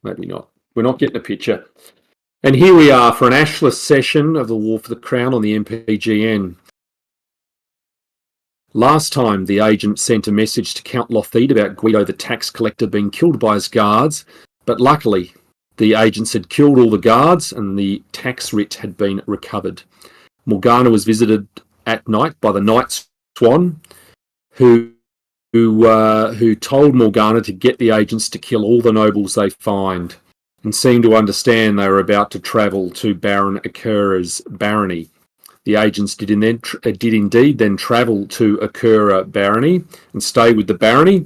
Maybe not. We're not getting a picture. And here we are for an ashless session of the War for the Crown on the MPGN. Last time, the agent sent a message to Count Lothide about Guido the tax collector being killed by his guards, but luckily the agents had killed all the guards and the tax writ had been recovered. Morgana was visited at night by the Night Swan, who told Morgana to get the agents to kill all the nobles they find, and seemed to understand they were about to travel to Baron Akura's barony. The agents did indeed then travel to Akura barony and stay with the barony.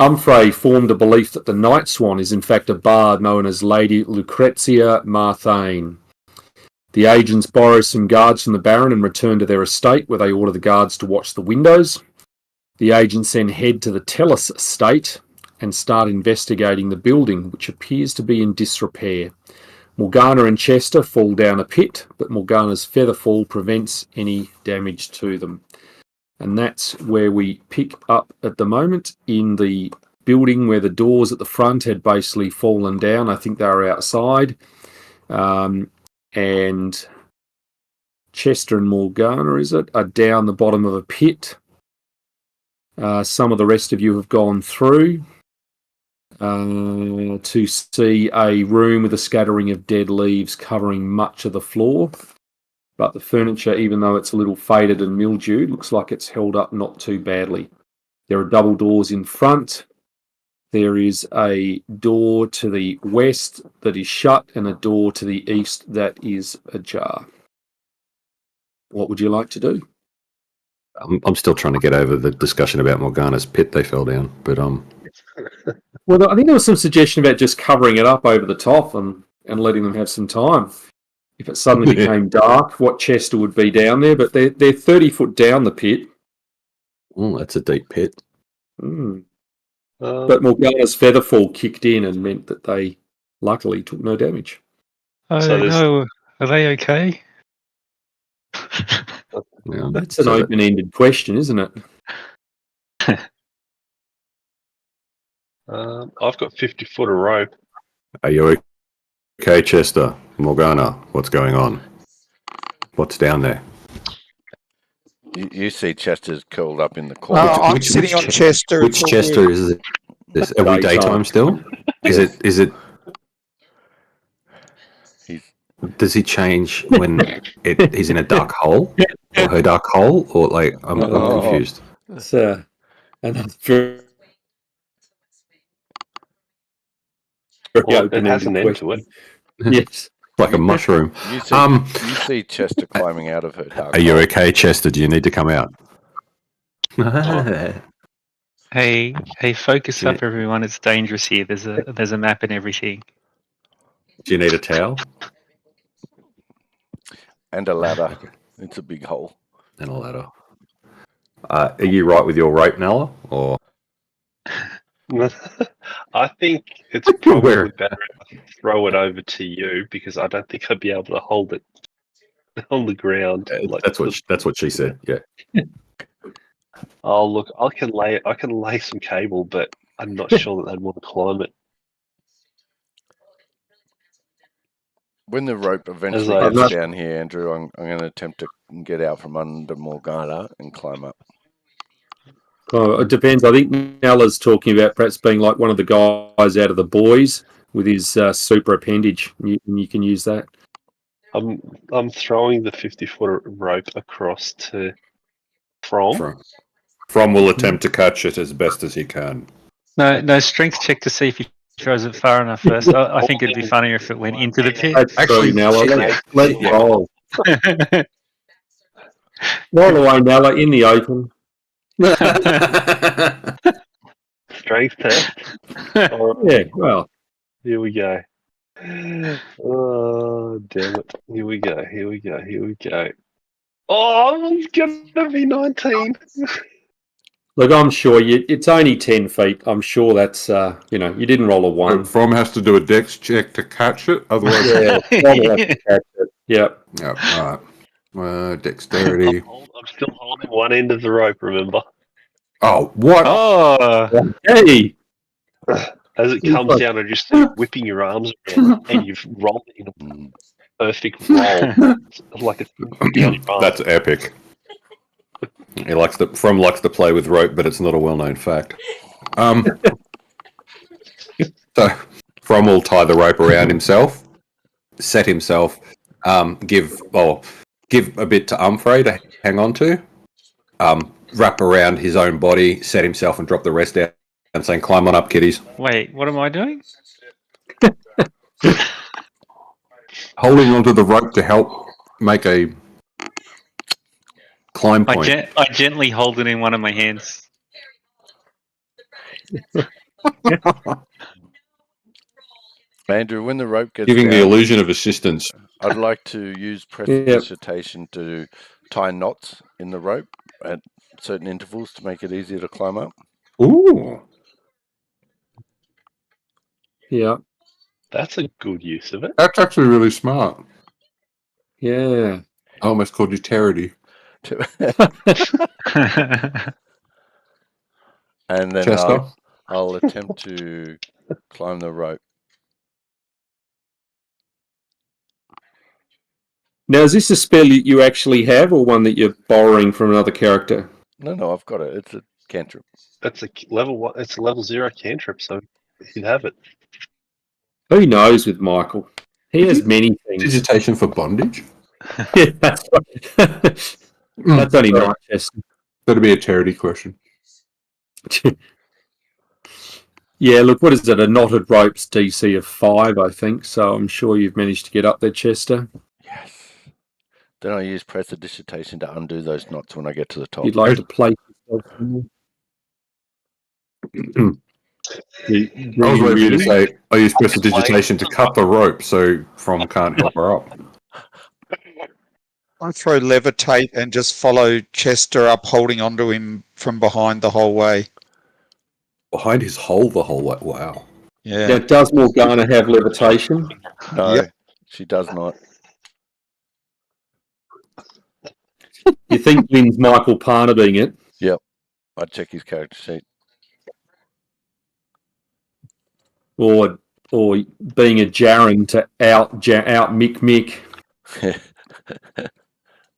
Umfrey formed a belief that the Night Swan is in fact a bard known as Lady Lucrezia Marthane. The agents borrow some guards from the Baron and return to their estate, where they order the guards to watch the windows. The agents then head to the Tellus estate and start investigating the building, which appears to be in disrepair. Morgana and Chester fall down a pit, but Morgana's feather fall prevents any damage to them. And that's where we pick up at the moment, in the building where the doors at the front had basically fallen down. I think they were outside. And Chester and Morgana, are down the bottom of a pit. Some of the rest of you have gone through to see a room with a scattering of dead leaves covering much of the floor. But the furniture, even though it's a little faded and mildewed, looks like it's held up not too badly. There are double doors in front. There is a door to the west that is shut and a door to the east that is ajar. What would you like to do? I'm still trying to get over the discussion about Morgana's pit they fell down, but Well, I think there was some suggestion about just covering it up over the top and letting them have some time. If it suddenly became dark, what Chester would be down there, but they're 30 foot down the pit. Oh, that's a deep pit. But Morgana's featherfall kicked in and meant that they luckily took no damage. No, are they okay? Yeah, That's an open-ended question, isn't it? I've got 50 foot of rope. Are you okay, Chester? Morgana, what's going on? What's down there? You see Chester's curled up in the corner. I'm sitting on Chester. Which Chester is it? This every daytime still? Is it? Does he change when he's in a dark hole, or her dark hole, or like I'm confused. That's another it has an end to it. Yes, like a mushroom. You see Chester climbing out of her dark Are you hole. okay, Chester? Do you need to come out? Hey, focus up, everyone. It's dangerous here. There's a map and everything. Do you need a towel? And a ladder. It's a big hole. And a ladder. Are you right with your rope, Nella? Or I think it's probably better if I throw it over to you, because I don't think I'd be able to hold it on the ground. That's what she said. Yeah. Oh look, I can lay some cable, but I'm not sure that they'd want to climb it. When the rope eventually gets down here, Andrew, I'm going to attempt to get out from under Morgana and climb up. Oh, it depends. I think Nella's talking about perhaps being like one of the guys out of The Boys with his super appendage. You can use that. I'm throwing the 50 foot rope across to From. From will attempt to catch it as best as he can. No strength check to see if he throws it far enough first. I think it'd be funnier if it went into the pit. Actually, Nella, let's roll. Roll away, Nella, in the open. Strength test. Yeah, well. Here we go. Oh, damn it. Here we go. Oh, it's going to be 19. Look, I'm sure it's only 10 feet. I'm sure that's, you didn't roll a 1. From has to do a dex check to catch it, otherwise... Yeah, From will have to catch it. Yep. All right. Dexterity. I'm still holding one end of the rope, remember? Oh, what? Oh, Hey! As it comes down, I just see you whipping your arms around, and you've rolled it in a perfect roll, like it's down your arm. That's epic. He likes to play with rope, but it's not a well-known fact. So From will tie the rope around himself, set himself, give a bit to Humphrey to hang on to, wrap around his own body, set himself, and drop the rest down, and saying, "Climb on up, kiddies." Wait, what am I doing? Holding onto the rope to help make a climb point. I gently hold it in one of my hands. Andrew, when the rope gets Giving down, the illusion of assistance. I'd like to use prestidigitation to tie knots in the rope at certain intervals to make it easier to climb up. Ooh. Yeah. That's a good use of it. That's actually really smart. Yeah. I almost called you Charity. And then Chester? I'll attempt to climb the rope. Now, is this a spell you actually have, or one that you're borrowing from another character? No, I've got it. It's a cantrip. That's a level 1. It's a level 0 cantrip, so you have it. Who knows with Michael? He has many things. Digitation for bondage? Yeah, that's right. That's only night, Chester. That'd be a Charity question. Yeah, look, what is it? A knotted ropes DC of 5, I think. So I'm sure you've managed to get up there, Chester. Yes. Then I use prestidigitation to undo those knots when I get to the top. You'd like to place yourself somewhere? I was waiting for you to say, I use prestidigitation to cut the rope so From can't help her up. I throw levitate and just follow Chester up, holding onto him from behind the whole way. Behind his hole the whole way. Wow. Yeah. Now, does Morgana have levitation? No, Yep. she does not. You think Lynn's Michael Parnaby it? I'd check his character sheet. Or being a Jaren to out Mick Mick?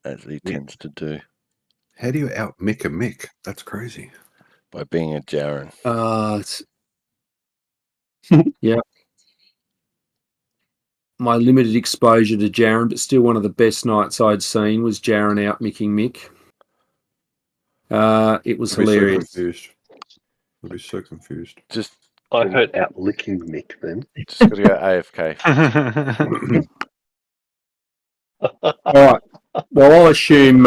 As he tends to do How do you out Mick a Mick? That's crazy. by being a Jaren. Yeah. My limited exposure to Jaren, but still one of the best nights I'd seen was Jaren out micking Mick. It was hilarious. I'd be so confused. I heard out licking Mick then. Just got to go AFK. All right. Well, I'll assume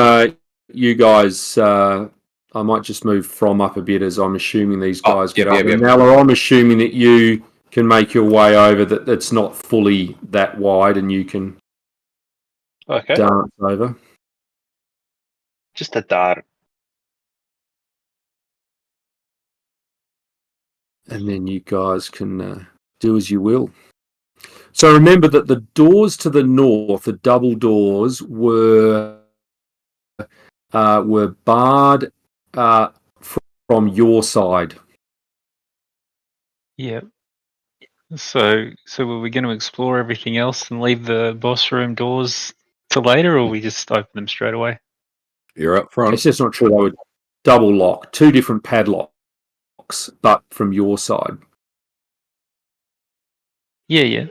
you guys. I might just move From up a bit, as I'm assuming these guys get up. And Nala, I'm assuming that you can make your way over. That it's not fully that wide, and you can dance over. Just a dart. And then you guys can do as you will. So remember that the doors to the north, the double doors, were barred from your side. Yeah. So were we going to explore everything else and leave the boss room doors to later, or we just open them straight away? You're up front. It's just not true. They were double lock, 2 different padlocks, but from your side. Yeah.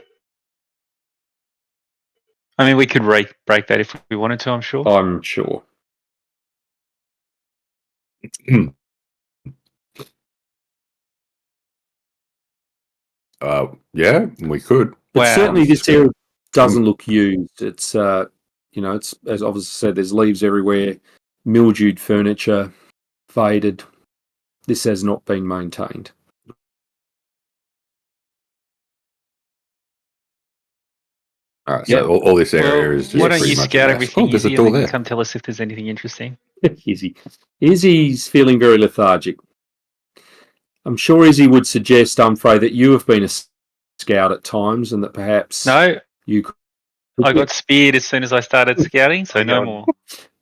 I mean, we could break that if we wanted to, I'm sure. I'm sure. Yeah, we could. But Wow. certainly this area doesn't look used. It's it's, as obviously said, there's leaves everywhere, mildewed furniture, faded. This has not been maintained. All right, so all this area is just why don't pretty you much scout a mess. everything Oh, there's a easy door and then there. come tell us if there's anything interesting? Izzy's feeling very lethargic. I'm sure Izzy would suggest, Humphrey, that you have been a scout at times and that perhaps No, you could. I got speared as soon as I started scouting, so no more.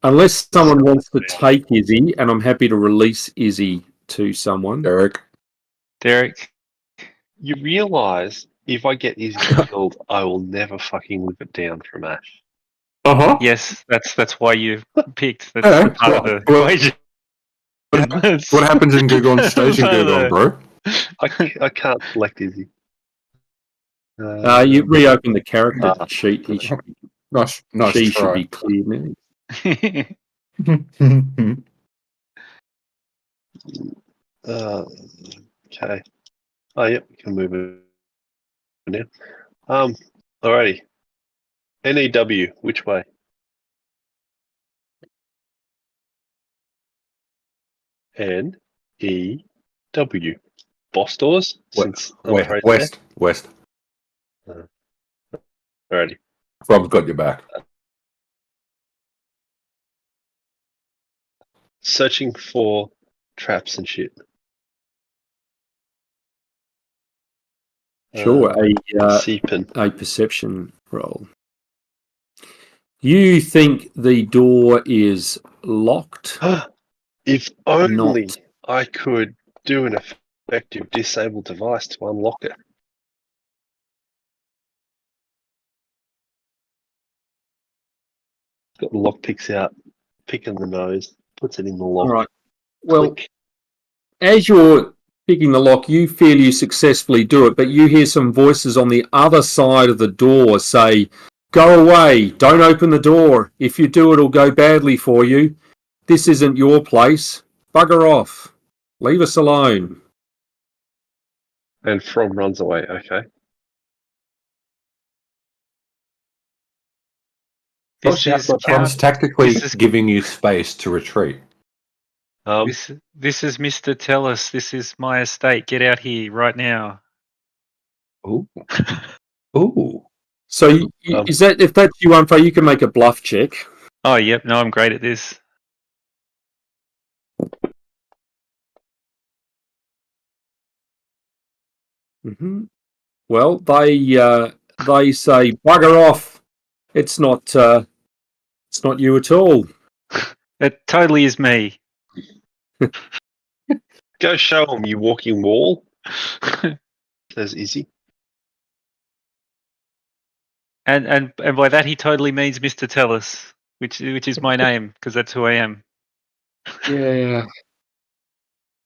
Unless someone wants to take Izzy, and I'm happy to release Izzy to someone. Derek. Derek, You realise if I get Izzy killed, I will never fucking live it down from Ash. Yes, that's why you picked. That's Yeah, part of the well, equation. What happens in Gugon Station Gugon, bro? I can't select Izzy. You reopen the character sheet. He should, Nice she should try. be clear now. Okay. Oh, yep, we can move it now. Alrighty. NEW, which way? NEW. Boss doors? Since Humphrey's West. there? Alrighty. Rob's got your back. Searching for traps and shit. Sure, Seepin. a perception roll. You think the door is locked? If only Not. I could do an effective disable device to unlock it. Got the lock picks out, picking the nose, puts it in the lock. All right. Well, Click. as you're picking the lock, you feel you successfully do it, but you hear some voices on the other side of the door say, "Go away, don't open the door. If you do, it'll go badly for you. This isn't your place. Bugger off. Leave us alone." And From runs away. Okay. From's tactically giving you space to retreat. This is Mr. Tellus. This is my estate. Get out here right now. Ooh. Ooh. So is that, if that's you, Unfray, you can make a bluff check. Oh, yep. No, I'm great at this. Mm-hmm. Well, they say, "Bugger off. It's not you at all." It totally is me. Go show him, you walking wall. Says Izzy. And by that he totally means Mr. Tellus, which is my name because that's who I am. Yeah.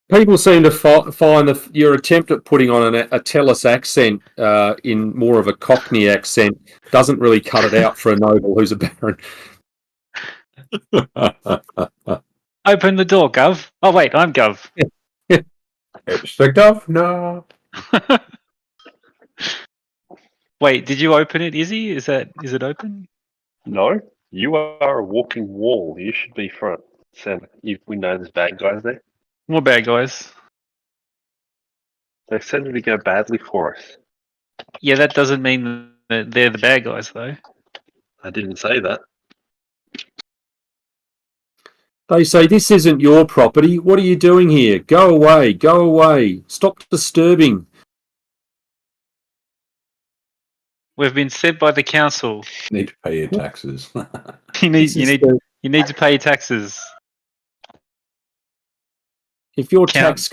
People seem to find your attempt at putting on a Tellus accent in more of a Cockney accent doesn't really cut it out for a noble who's a baron. Open the door, Gov. Oh wait, I'm Gov. It's the governor. Wait, did you open it, Izzy? Is it open? No, you are a walking wall. You should be front. Sam, we know there's bad guys there. More bad guys. They said it to go badly for us. Yeah, that doesn't mean that they're the bad guys, though. I didn't say that. They say, "This isn't your property. What are you doing here? Go away, go away. Stop disturbing." We've been sent by the council. Need to pay your taxes. You need to pay your taxes. If your tax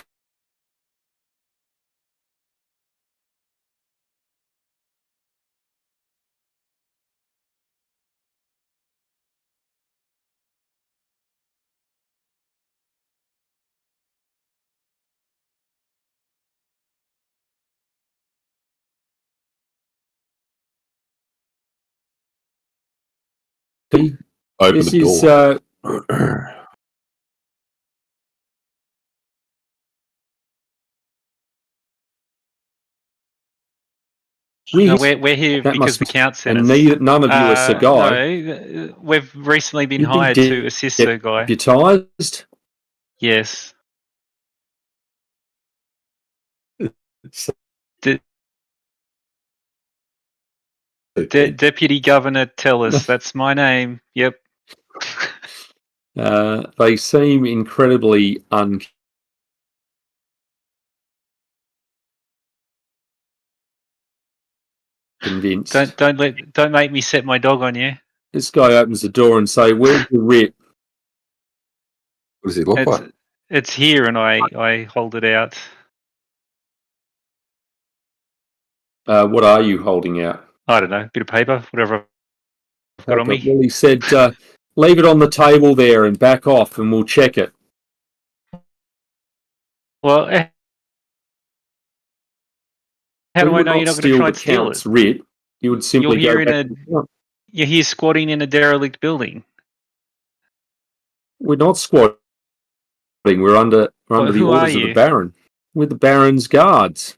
Open this the is door. No, we're here that because must the count sent and us. none of you are Sir Guy. No, we've recently been You've been hired to assist Sir Guy. deputised. Yes. Deputy Governor Tellus, that's my name. Yep. They seem incredibly unconvinced. Don't make me set my dog on you. This guy opens the door and say, "Where's the writ?" What does he look like? It's here, and I hold it out. What are you holding out? I don't know, a bit of paper, whatever I've got on me. Well, he said, leave it on the table there and back off and we'll check it. Well, how do I would know you're not going to try and steal Count's it? writ. You would simply You're go here back. You're here squatting in a derelict building. We're not squatting. We're under the who are orders of the you? Baron. We're the Baron's guards.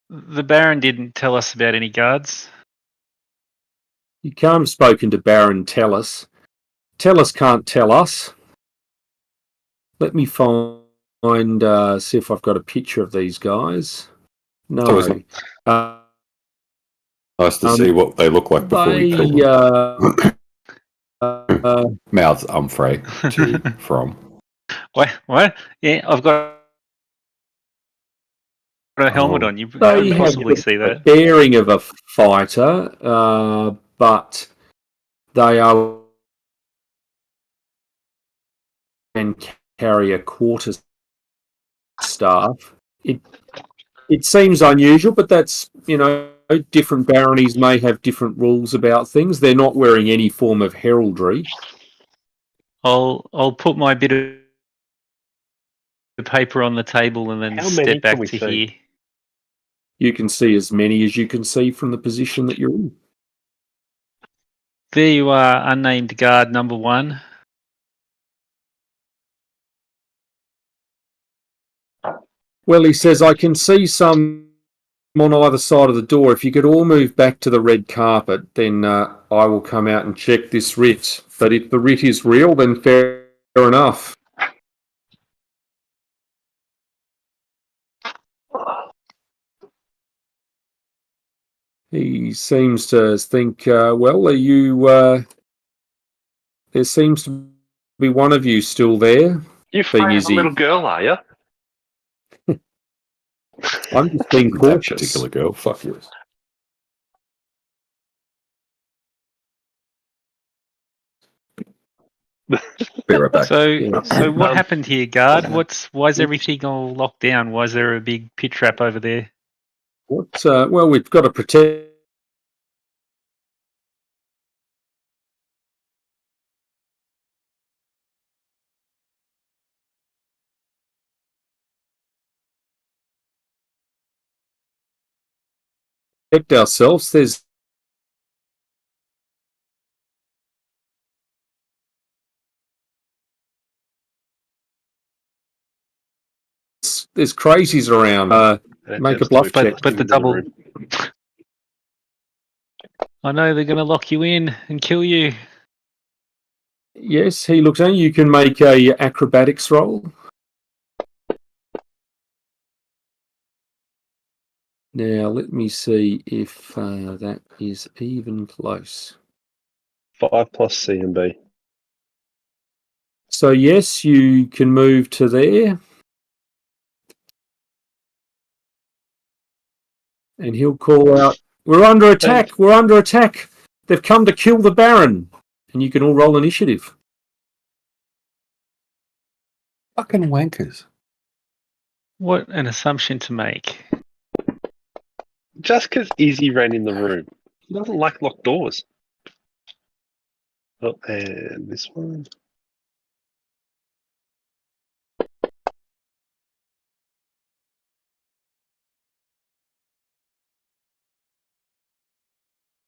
The Baron didn't tell us about any guards. You can't have spoken to Baron Tellus. Tellus can't tell us. Let me see if I've got a picture of these guys. No. So it's nice to see what they look like before we kill them. Mouths Umfrey to from. What? Yeah, I've got a helmet on. You They can't have possibly see a that. bearing of a fighter, but they are and carry a quarter staff. It seems unusual, but that's, different baronies may have different rules about things. They're not wearing any form of heraldry. I'll put my bit of paper on the table and then How many step back can we to see? here. You can see as many as you can see from the position that you're in. There you are, unnamed guard number 1. Well, he says, I can see some on either side of the door. If you could all move back to the red carpet, then I will come out and check this writ. But if the writ is real, then fair enough. He seems to think, well, are you... there seems to be one of you still there. You frightened a little girl, are you? I'm just being That cautious. particular girl. Fuck yes. Be right back. So what happened here, guard? Why is everything all locked down? Why is there a big pit trap over there? Well, we've got to protect. Ourselves. There's crazies around. Make a bluff check. But the double. I know they're going to lock you in and kill you. Yes, he looks at you. You can make a acrobatics roll. Now, let me see if that is even close. 5 plus C and B. So, yes, you can move to there. And he'll call out, we're under attack! We're under attack! They've come to kill the Baron! And you can all roll initiative. Fucking wankers. What an assumption to make. Just because Izzy ran in the room. He doesn't like locked doors. Oh, and this one.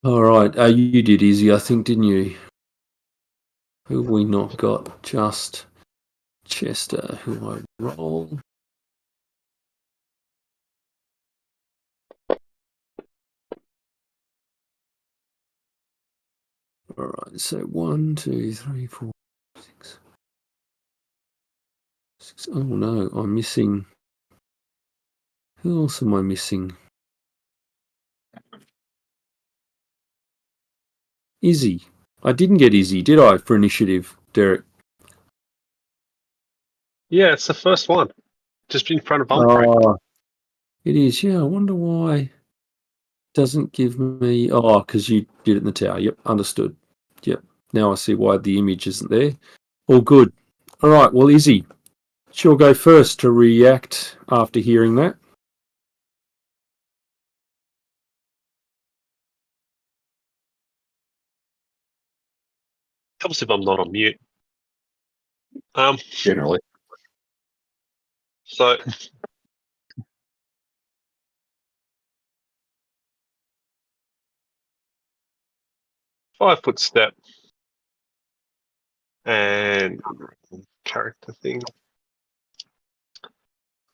All right, you did easy, I think, didn't you? Who have we not got? Just Chester, who I roll. All right, so 1, 2, 3, 4, 6. Oh no, I'm missing. Who else am I missing? Izzy. I didn't get Izzy, did I, for initiative, Derek? Yeah, it's the first one. Just in front of Humphrey. Oh, it is, yeah. I wonder why it doesn't give me... Oh, because you did it in the tower. Yep, understood. Yep, now I see why the image isn't there. All good. All right, well, Izzy, she'll go first to react after hearing that. Helps if I'm not on mute. Generally. So 5-foot step and character thing.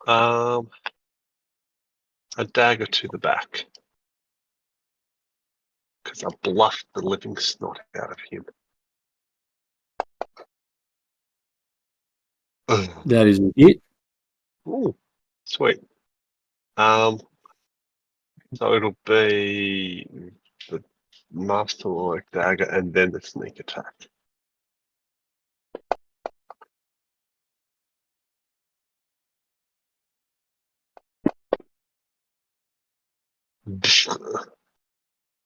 A dagger to the back because I bluffed the living snot out of him. That is it. Ooh, sweet. So it'll be the masterlike dagger and then the sneak attack.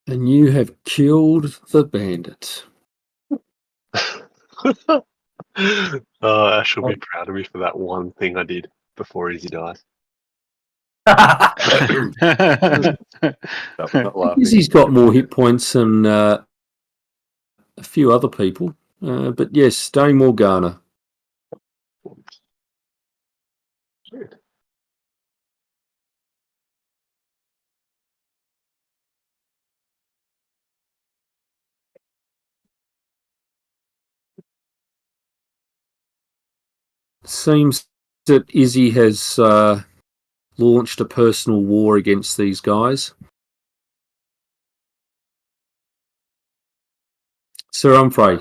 And you have killed the bandit. Ash will be proud of me for that one thing I did before Izzy dies. Izzy's got more hit points than a few other people. But yes, Dame Morgana. Sweet. Seems that Izzy has launched a personal war against these guys. Sir Humphrey.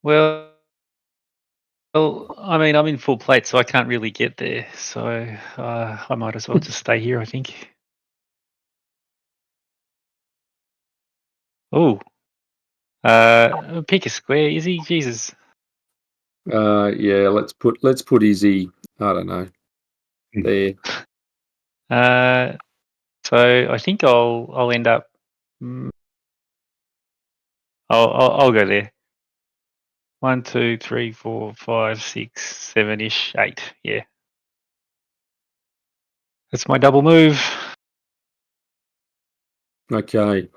Well, I mean, I'm in full plate, so I can't really get there. So I might as well just stay here, I think. Oh, pick a square, Izzy. Jesus. Yeah, let's put Izzy. I don't know. There. So I think I'll end up. I'll go there. 1, 2, 3, 4, 5, 6, 7-ish, 8. Yeah, that's my double move. Okay.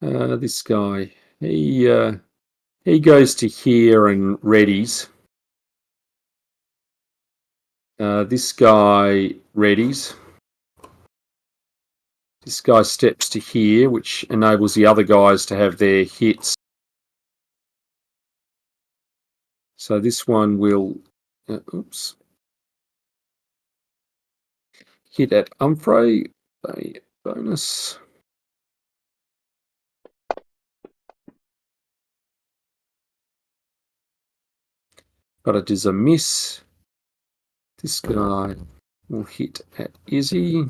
This guy. He goes to here and readies. This guy readies. This guy steps to here, which enables the other guys to have their hits. So this one will, hit at Humphrey, a bonus. But it is a miss. This guy will hit at Izzy.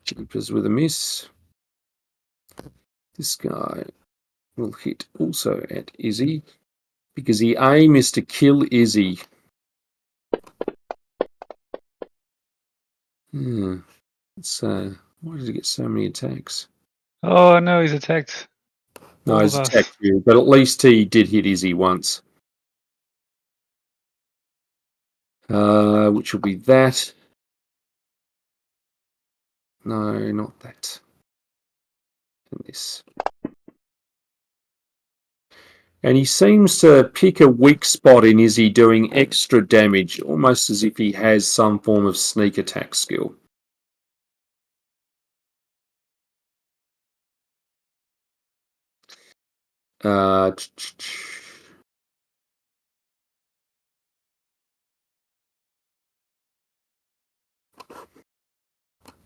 Jeepers with a miss. This guy will hit also at Izzy because the aim is to kill Izzy. Why did he get so many attacks? Oh no, he's attacked. No, All he's of us. attacked you, but at least he did hit Izzy once. Which will be that. No, not that. And this. And he seems to pick a weak spot in Izzy doing extra damage, almost as if he has some form of sneak attack skill.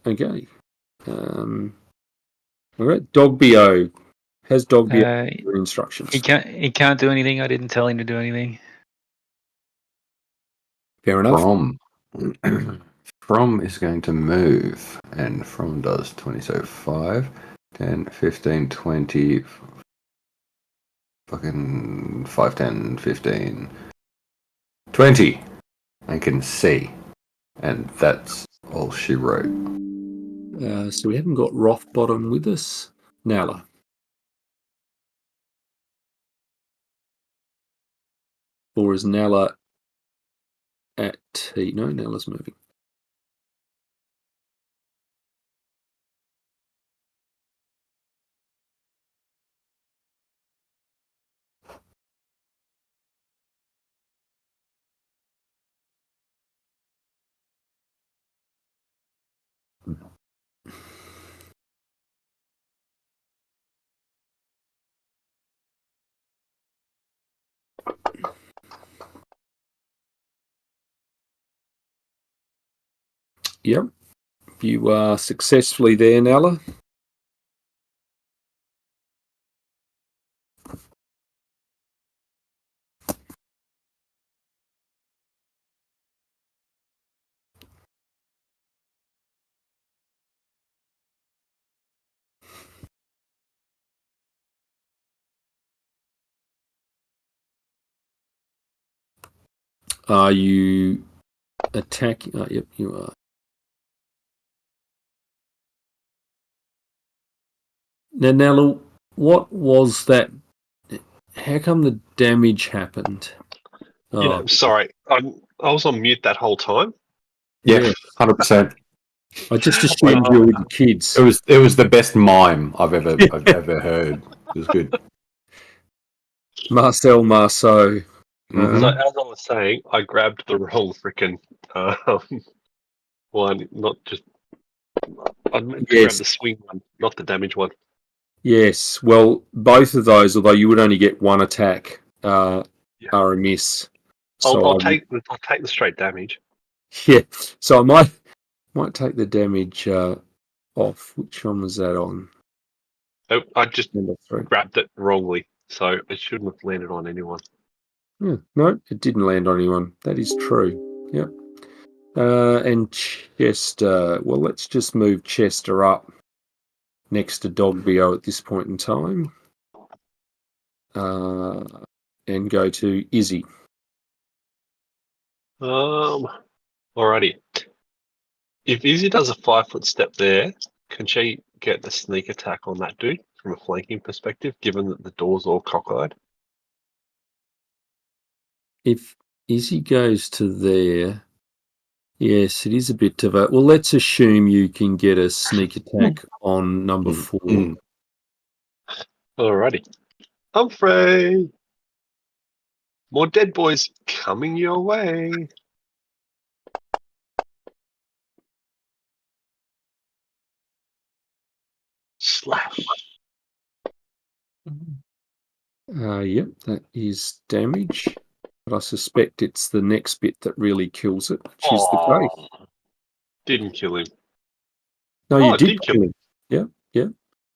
Okay. All right. Dogbio. Has Dogbio instructions? He can't do anything. I didn't tell him to do anything. Fair enough. From is going to move, and From does 20, so 5, 10, 15, 20, fucking 5, 10, 15, 20, and can see. And that's all she wrote. So we haven't got Rothbottom with us. Nala. Or is Nala at T? No, Nala's moving. Yep. You are successfully there, Nella. Are you attacking? Yep, you are. Now, Nella, what was that? How come the damage happened? Yeah, sorry. I was on mute that whole time. Yeah, 100%. I just assumed you were with the kids. It was the best mime I've ever heard. It was good. Marcel Marceau. Mhm. So as I was saying, I grabbed the wrong freaking one, not just. I meant to grab Yes. the swing one, not the damage one. Yes. Well, both of those, although you would only get one attack, Yeah. are a miss. I'll take the straight damage. Yeah. So I might take the damage off. Which one was that on? Oh, I just Number 3. grabbed it wrongly, so it shouldn't have landed on anyone. Yeah, no, it didn't land on anyone. That is true. Yep. And Chester. Well, let's just move Chester up next to Dogbio at this point in time. And go to Izzy. Alrighty. If Izzy does a 5-foot step there, can she get the sneak attack on that dude from a flanking perspective, given that the door's all cockeyed? If Izzy goes to there, yes, it is a bit of a. Well, let's assume you can get a sneak attack on number 4. Alrighty. Humphrey! More dead boys coming your way. Slash. Yep, that is damage. But I suspect it's the next bit that really kills it, which is the case. Didn't kill him. No, you it did did kill him. Yeah.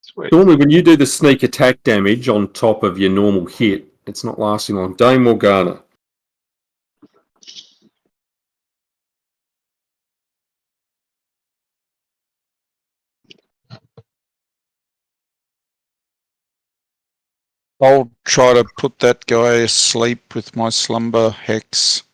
Sweet. Normally, when you do the sneak attack damage on top of your normal hit, it's not lasting long. Dame Morgana. I'll try to put that guy asleep with my slumber hex.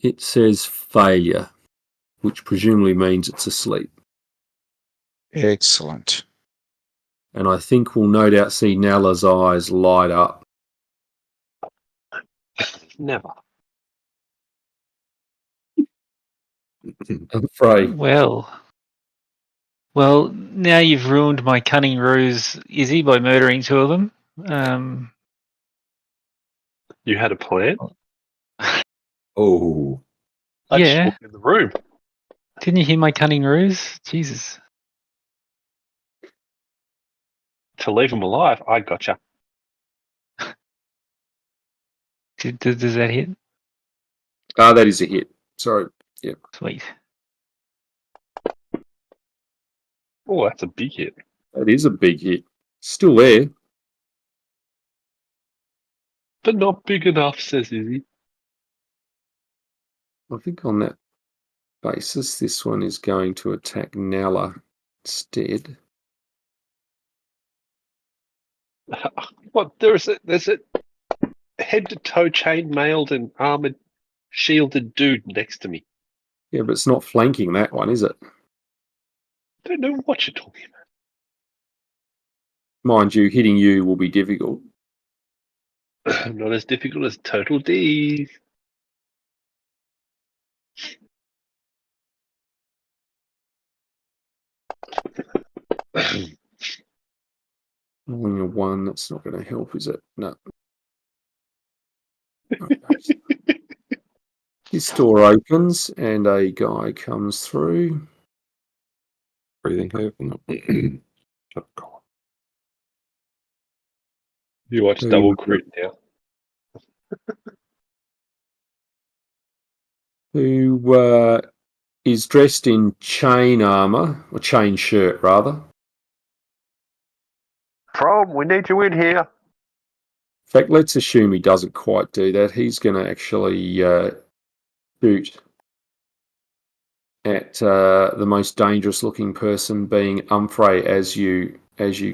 It says failure, which presumably means it's asleep. Excellent. And I think we'll no doubt see Nalla's eyes light up. Never. I'm afraid. Well, now you've ruined my cunning ruse, Izzy, by murdering 2 of them. You had a plan? Oh. I just Yeah. walked in the room. Didn't you hear my cunning ruse? Jesus. To leave him alive, I gotcha. Does that hit? That is a hit. Sorry. Yeah. Sweet. Oh, that's a big hit. That is a big hit. Still there. But not big enough, says Izzy. I think on that basis, this one is going to attack Nalla instead. What? There's a head to toe chain mailed and armored shielded dude next to me. Yeah, but it's not flanking that one, is it? Don't know what you're talking about. Mind you, hitting you will be difficult. Not as difficult as Total D. Rolling a 1, that's not going to help, is it? No. This door opens and a guy comes through. Breathing open. You watch Who- double crit now. Who is dressed in chain armor, or chain shirt rather. In Prom, we need you in here. fact, let's assume he doesn't quite do that. He's going to actually shoot at the most dangerous looking person, being Humphrey, as you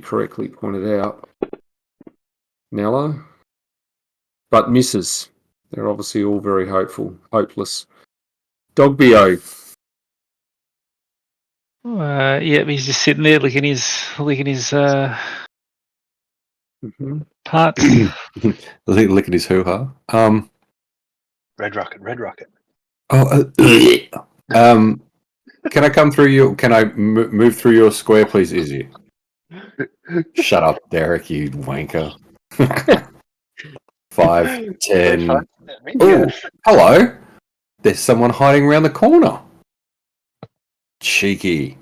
correctly pointed out, Nella, but misses. They're obviously all very hopeless. Dogbio. Yeah, he's just sitting there licking his Mm-hmm. parts. Look at his hoo-ha. Red rocket. Can I come through your? Can I move through your square, please, Izzy? Shut up, Derek, you wanker. 5, 10. Oh, hello. There's someone hiding around the corner. Cheeky.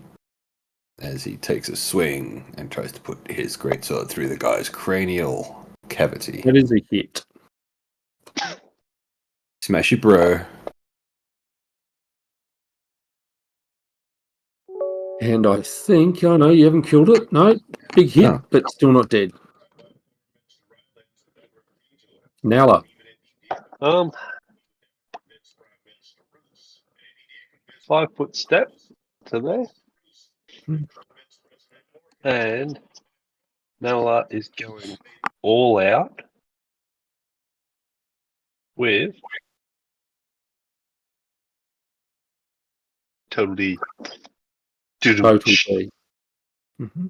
As he takes a swing and tries to put his greatsword through the guy's cranial cavity. That is a hit. Smash it, bro. And I think, oh no, you haven't killed it. No, big hit, No. but still not dead. Nala. 5 foot step to there. Hmm. And Nella is going all out with totally Total D. Mm-hmm.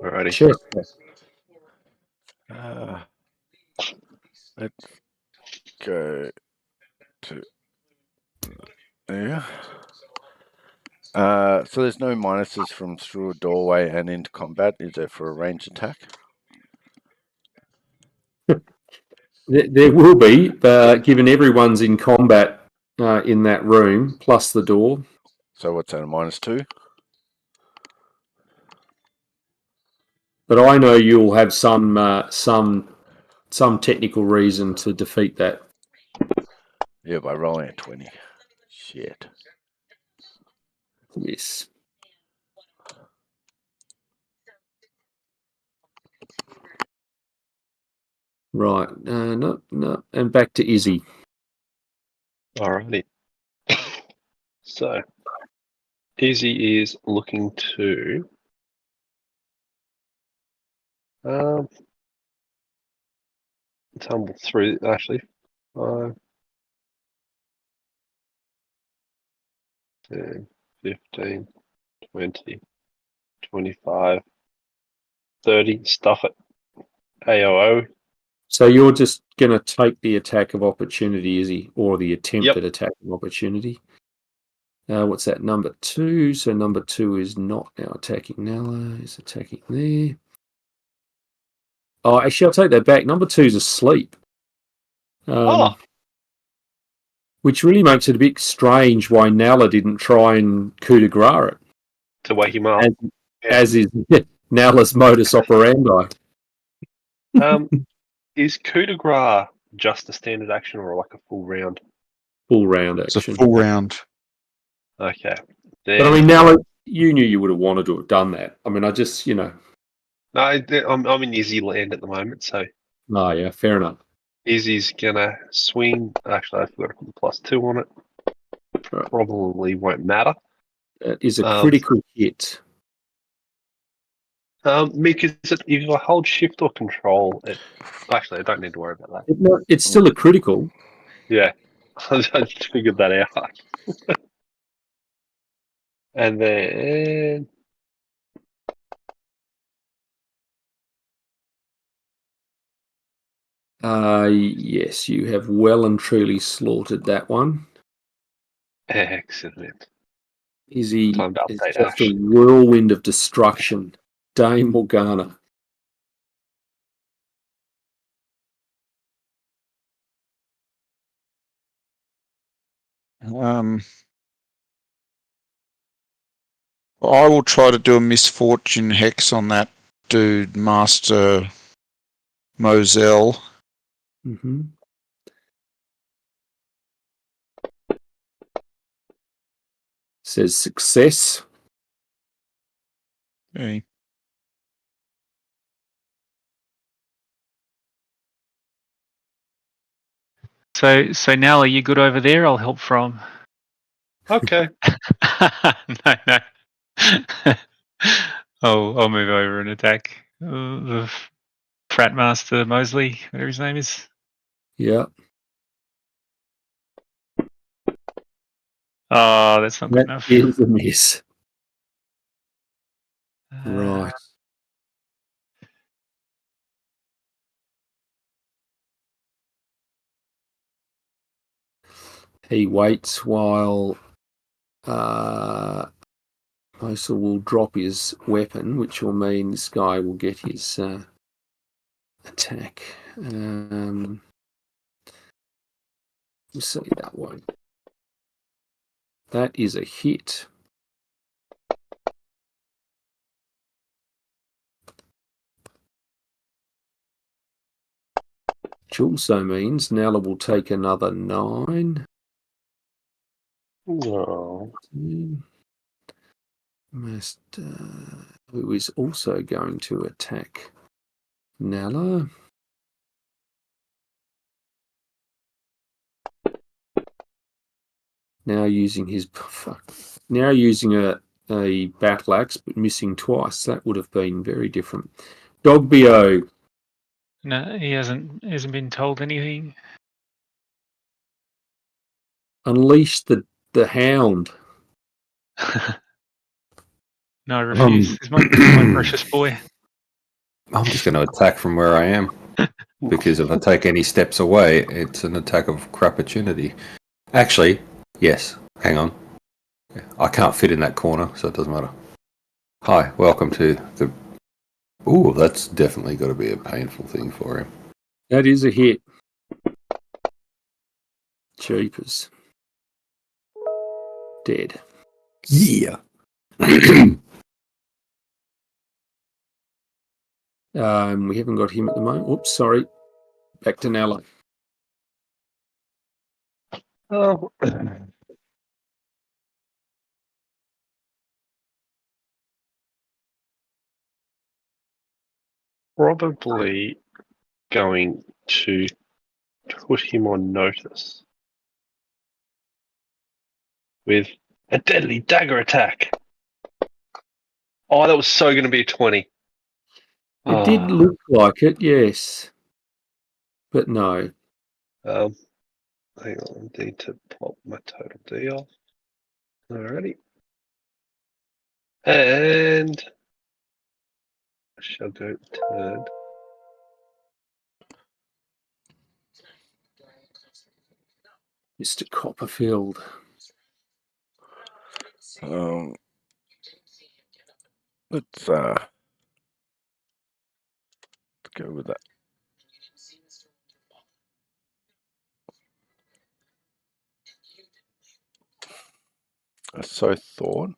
Alrighty. Chester. Let's go to there. So there's no minuses from through a doorway and into combat, is there, for a ranged attack? There will be, given everyone's in combat in that room, plus the door. So what's that, a -2? But I know you'll have some technical reason to defeat that. Yeah, by rolling a 20. Shit. Yes. Right. No. And back to Izzy. Alrighty. So, Izzy is looking to tumble through, actually. 5, 10, 15, 20, 25, 30. Stuff it. AOO. So you're just going to take the attack of opportunity, Izzy, or the attempted attack of opportunity. What's that? Number 2. So number 2 is not now attacking Nala. Is attacking there. Oh, actually, I'll take that back. Number 2 is asleep. Which really makes it a bit strange why Nala didn't try and coup de grace it. To wake him up. As is Nala's modus operandi. Is coup de grace just a standard action or like a full round? Full round It's a action. full round. Okay. But I mean, Nala, you knew you would have wanted to have done that. I mean, I just, No, I'm in Izzy land at the moment, so Oh, yeah, fair enough. Izzy's gonna swing. Actually, I forgot to put the +2 on it. Right. Probably won't matter. It is a critical hit. Mick, is it if I hold shift or control? Actually, I don't need to worry about that. It's still a critical. Yeah, I just figured that out. And then Yes, you have well and truly slaughtered that one. excellent. Izzy Time to is update just Ash. a whirlwind of destruction. Dame Morgana. I will try to do a misfortune hex on that dude, Master Moselle. Mm-hmm. Says success. Okay. So Nell, are you good over there? I'll help from. Okay. No. I'll move over and attack the Frat Master Mosley, whatever his name is. Yeah. Oh, that's not good That enough. is a miss. Right. He waits while Mosul will drop his weapon, which will mean this guy will get his attack. We'll see that one. That is a hit. Which also means Nella will take another 9. No. Master, who is also going to attack Nella. Now using his a battle axe, but missing twice. That would have been very different. Dogbio. No, he hasn't been told anything. Unleash the hound. No, I refuse. He's my precious boy. I'm just going to attack from where I am. Because if I take any steps away, it's an attack of crapportunity. Actually, yes. Hang on. I can't fit in that corner, so it doesn't matter. Hi, welcome to the... Ooh, that's definitely got to be a painful thing for him. That is a hit. Jeepers. Dead. Yeah. We haven't got him at the moment. Oops, sorry. Back to Nella. Oh. Probably going to put him on notice with a deadly dagger attack. Oh, that was so going to be a 20. It did look like it, yes. But no. Hang on, I need to pop my total D off. Alrighty. And I shall go turn. Mr. Copperfield. Let's go with that. I so thought.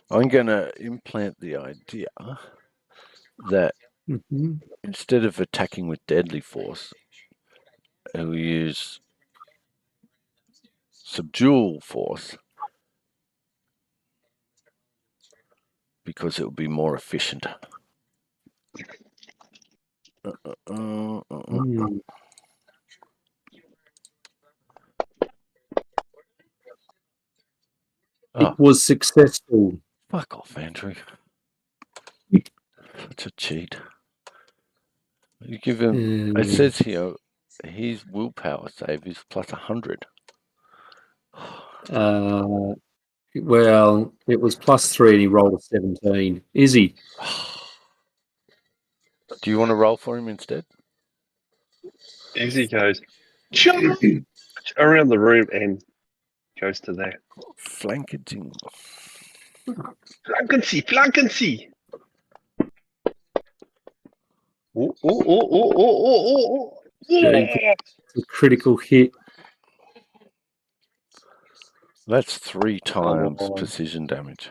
I'm going to implant the idea that instead of attacking with deadly force, he'll use subdual force because it will be more efficient. It was successful. Fuck off, Andrew. Such a cheat. You give him. It says here his willpower save is plus 100. Well, it was +3 and he rolled a 17. Izzy. Do you want to roll for him instead? Izzy goes around the room and goes to there. Flanking. Flankency. Oh. Yeah. It's a critical hit. That's 3 times Oh. precision damage.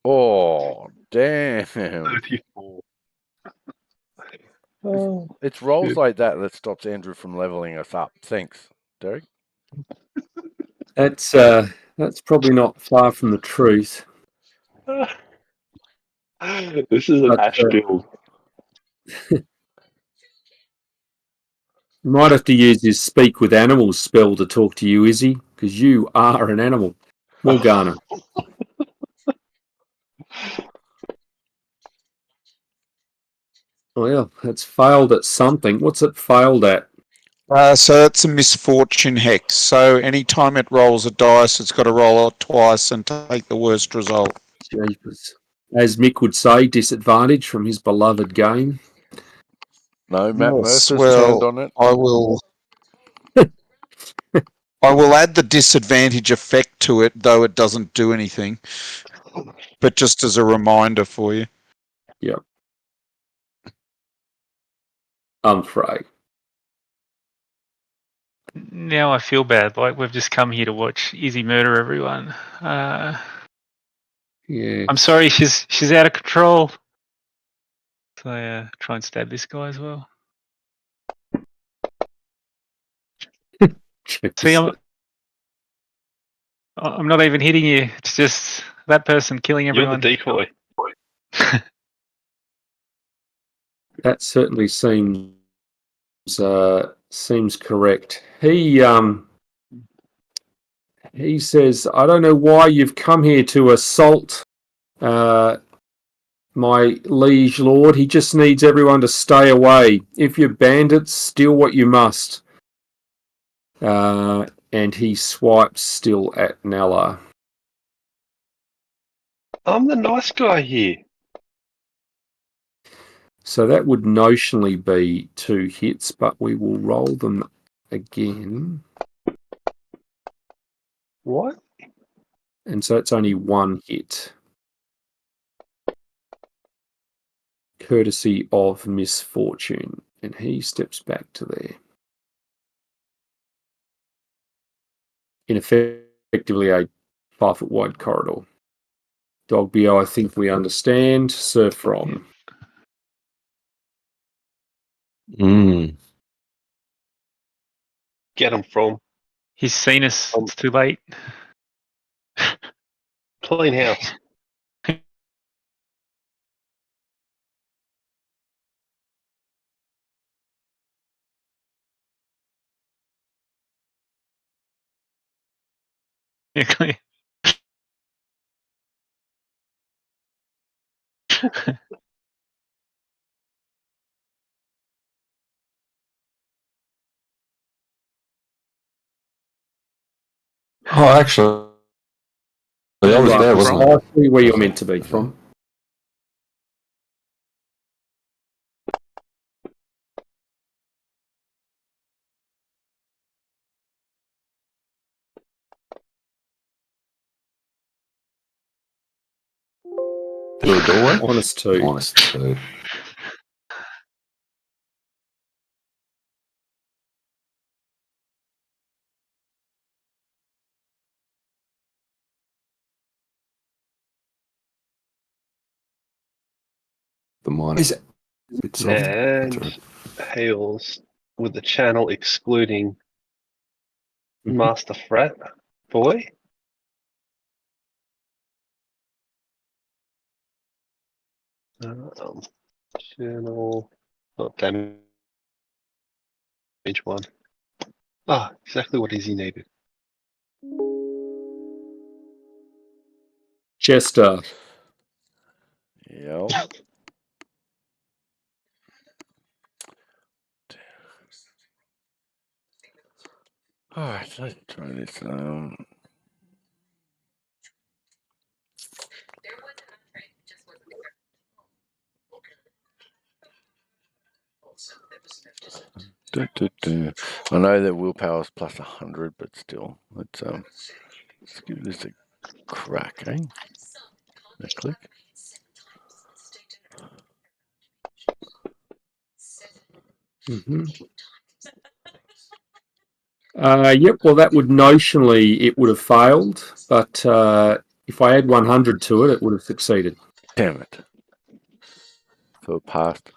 Oh, damn. 34. Oh, It's rolls shit. like that stops Andrew from leveling us up. Thanks, Derek. That's probably not far from the truth. This is an But, Ash build. You might have to use his speak with animals spell to talk to you, Izzy, because you are an animal. Morgana. Well, it's failed at something. What's it failed at? So it's a misfortune hex. So anytime it rolls a dice, it's got to roll it twice and take the worst result. Jeepers. As Mick would say, disadvantage from his beloved game. No, Matt Yes, Mercer's well, turned on it. I will. I will add the disadvantage effect to it, though it doesn't do anything. But just as a reminder for you. Yep. Humphrey. Now I feel bad. Like we've just come here to watch Izzy murder everyone. Yeah. I'm sorry, she's out of control. So try and stab this guy as well. See, I'm not even hitting you. It's just that person killing You're everyone. the decoy. That certainly seems correct. He says, I don't know why you've come here to assault my liege lord. He just needs everyone to stay away. If you're bandits, steal what you must. And he swipes still at Nella. I'm the nice guy here. So that would notionally be 2 hits, but we will roll them again. What? And so it's only 1 hit. Courtesy of misfortune. And he steps back to there. In effectively a 5-foot wide corridor. Dogbio, I think we understand. Sir From. Get him from He's seen us. It's too late. clean house. Oh, actually, I was there, wasn't I? Precisely where you're meant to be from. Through a doorway? Honest to. Honest to. The minus. It's And Hales with the channel excluding Master Frat Boy. Channel. Oh, damage 1. Ah, exactly what Izzy needed. Chester. Yep. Alright, let's try this. I know that willpower's plus 100, but still, let's give this a crack, eh? Right click. Mm-hmm. Yep, well, that would notionally, it would have failed, but if I add 100 to it, it would have succeeded. Damn it. So it passed.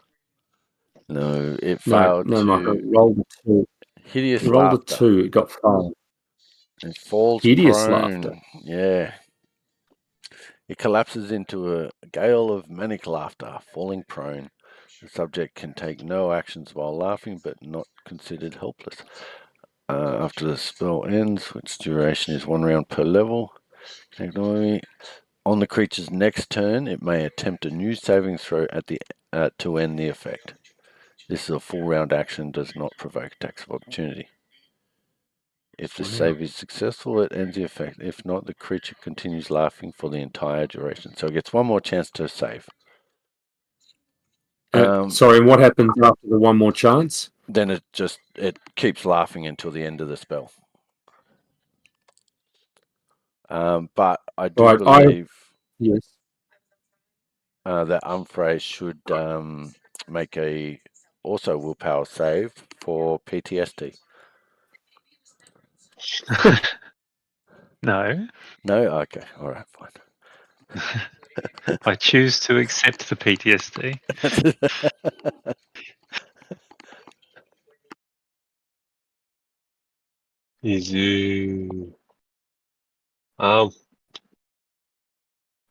No, it No, failed no, Michael, it to rolled a 2. hideous It rolled a laughter. 2, it got failed. It falls Hideous prone. laughter. Yeah. It collapses into a gale of manic laughter, falling prone. The subject can take no actions while laughing, but not considered helpless. After the spell ends, which duration is 1 round per level, on the creature's next turn, it may attempt a new saving throw at the to end the effect. This is a full round action, does not provoke attacks of opportunity. If the save is successful, it ends the effect. If not, the creature continues laughing for the entire duration. So it gets one more chance to save. Sorry, and what happens after the one more chance? Then it keeps laughing until the end of the spell. But I do Right, believe yes. that Umphrey should make a also willpower save for PTSD. No, No? Okay. All right, fine. I choose to accept the PTSD.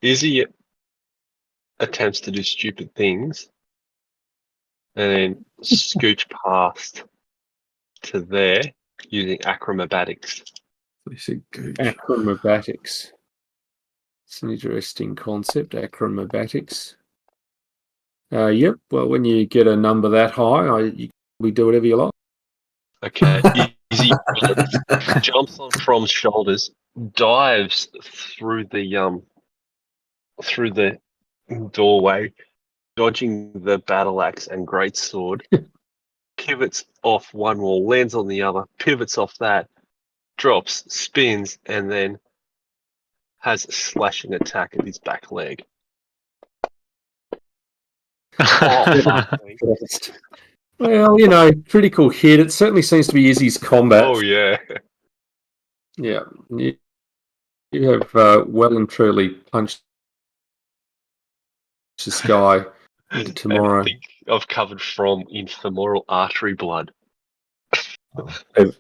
Izzy attempts to do stupid things and then scooch past to there using acrobatics. Acrobatics. It's an interesting concept, acrobatics. Yep, well, when you get a number that high, we do whatever you like. Okay. Izzy jumps on From's shoulders, dives through the doorway, dodging the battle axe and greatsword, pivots off one wall, lands on the other, pivots off that, drops, spins, and then has a slashing attack at his back leg. Oh, fuck me. Well, critical hit. It certainly seems to be Izzy's combat. Oh, yeah. Yeah. You have well and truly punched this guy into tomorrow. And I think I've covered From in femoral artery blood.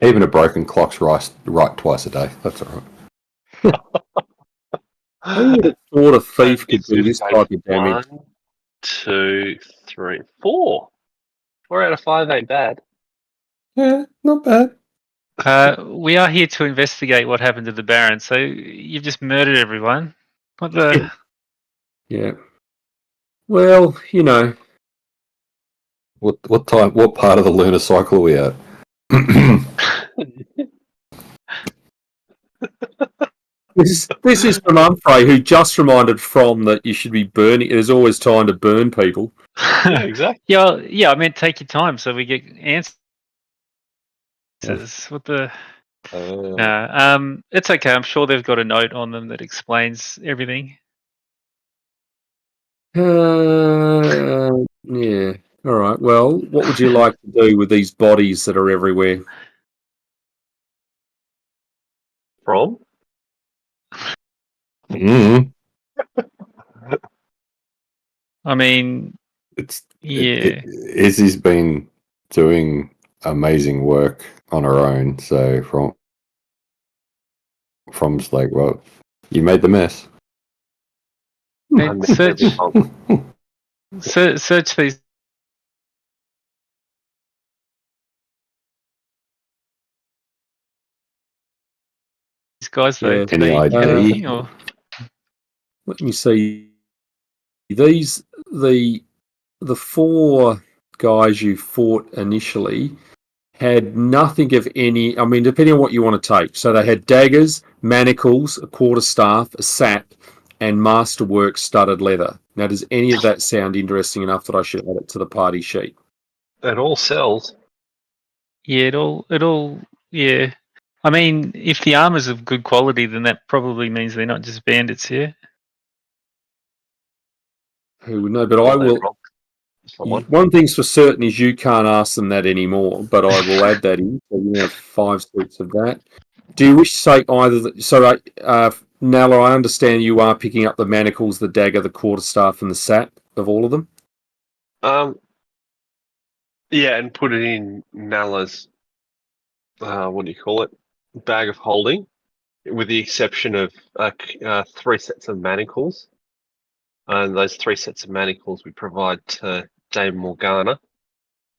Even a broken clock's right twice a day. That's all right. Who would have thought a thief could It's do this gonna type take of damage? 1, 2, 3, 4. 4 out of 5 ain't bad. Yeah, not bad. We are here to investigate what happened to the Baron, so you've just murdered everyone. What the? Yeah. Well, What time? What part of the lunar cycle are we at? This is from Umphrey, who just reminded From that you should be burning. There's always time to burn people. Yeah, exactly. Yeah. I meant take your time so we get answers. What the? It's okay. I'm sure they've got a note on them that explains everything. Yeah. All right. Well, what would you like to do with these bodies that are everywhere? From? Mm. I mean, Izzy's been doing amazing work on her own. So From's like, well, you made the mess. Search these guys though. Yeah. Do they Any get idea? anything, or? Let me see. The 4 guys you fought initially had nothing of any. I mean, depending on what you want to take. So they had daggers, manacles, a quarterstaff, a sap, and masterwork studded leather. Now, does any of that sound interesting enough that I should add it to the party sheet? It all sells. Yeah, it all. Yeah. I mean, if the armor's of good quality, then that probably means they're not just bandits here. Who would know? But I will. someone. One thing's for certain is you can't ask them that anymore, but I will add that in. So you have 5 suits of that. Do you wish to take either? Nala, I understand you are picking up the manacles, the dagger, the quarterstaff, and the sap of all of them. Yeah, and put it in Nala's, what do you call it? Bag of holding, with the exception of 3 sets of manacles. And those 3 sets of manacles we provide to Dame Morgana.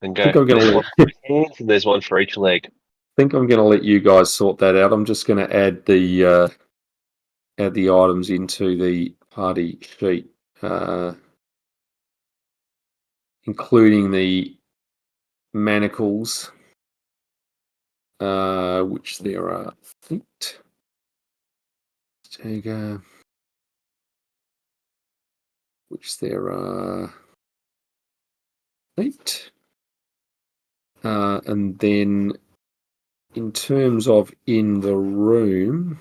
And I think I'm going there's to one for his hands and there's one for each leg. let you guys sort that out. I'm just going to add the items into the party sheet, including the manacles, which there are 8. Dagger, which there are 8. And then in terms of in the room,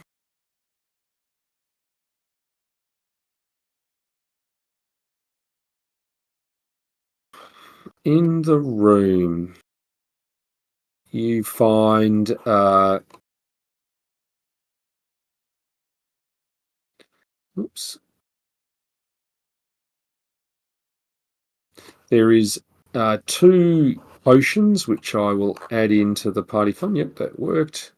you find there is 2 potions which I will add into the party fund. Yep, that worked.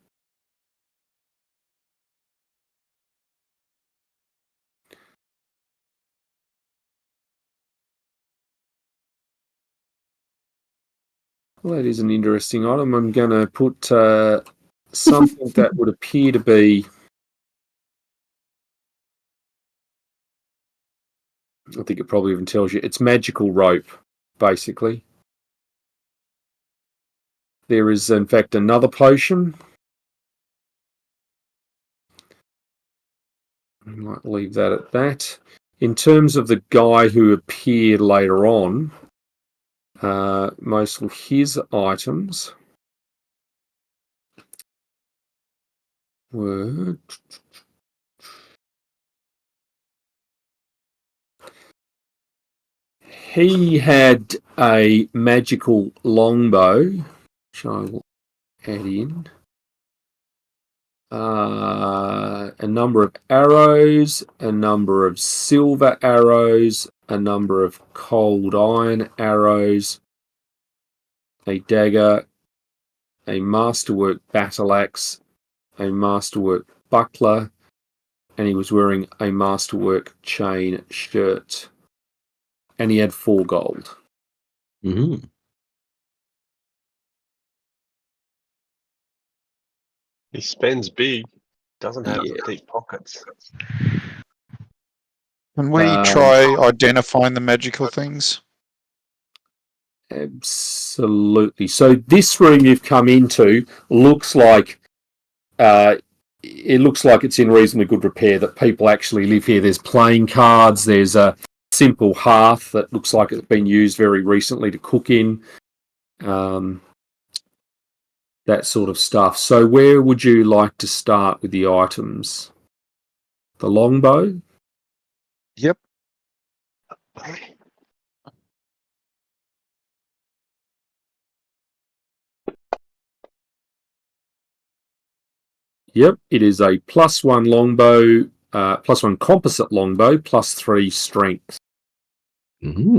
Well, that is an interesting item. I'm going to put something that would appear to be, I think it probably even tells you, it's magical rope, basically. There is, in fact, another potion. I might leave that at that. In terms of the guy who appeared later on, most of his items were... He had a magical longbow, which I will add in. A number of arrows, a number of silver arrows, a number of cold iron arrows, a dagger, a masterwork battle axe, a masterwork buckler, and he was wearing a masterwork chain shirt. And he had 4 gold. Mm-hmm. He spends big, doesn't have Yeah. deep pockets. Can we try identifying the magical things? Absolutely. So this room you've come into looks like it's in reasonably good repair, that people actually live here. There's playing cards, there's a simple hearth that looks like it's been used very recently to cook in, that sort of stuff. So where would you like to start with the items? The longbow? Yep. Yep, it is a +1 longbow, +1 composite longbow, +3 strength. Mm-hmm.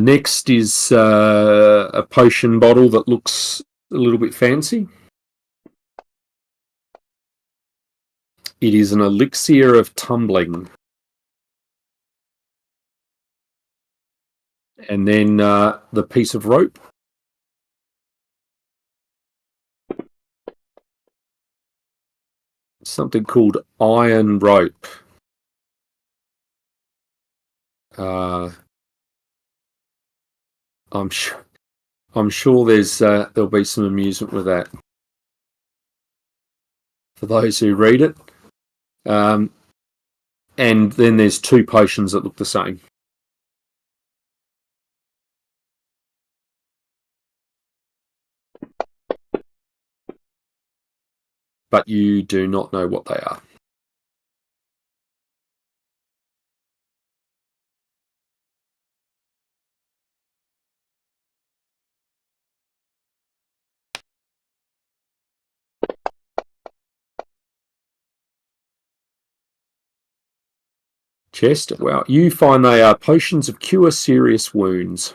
Next is a potion bottle that looks a little bit fancy. It is an elixir of tumbling. And then the piece of rope. Something called iron rope. I'm sure there'll be some amusement with that for those who read it. And then there's 2 potions that look the same. But you do not know what they are. chest. Well, you find they are potions of cure serious wounds.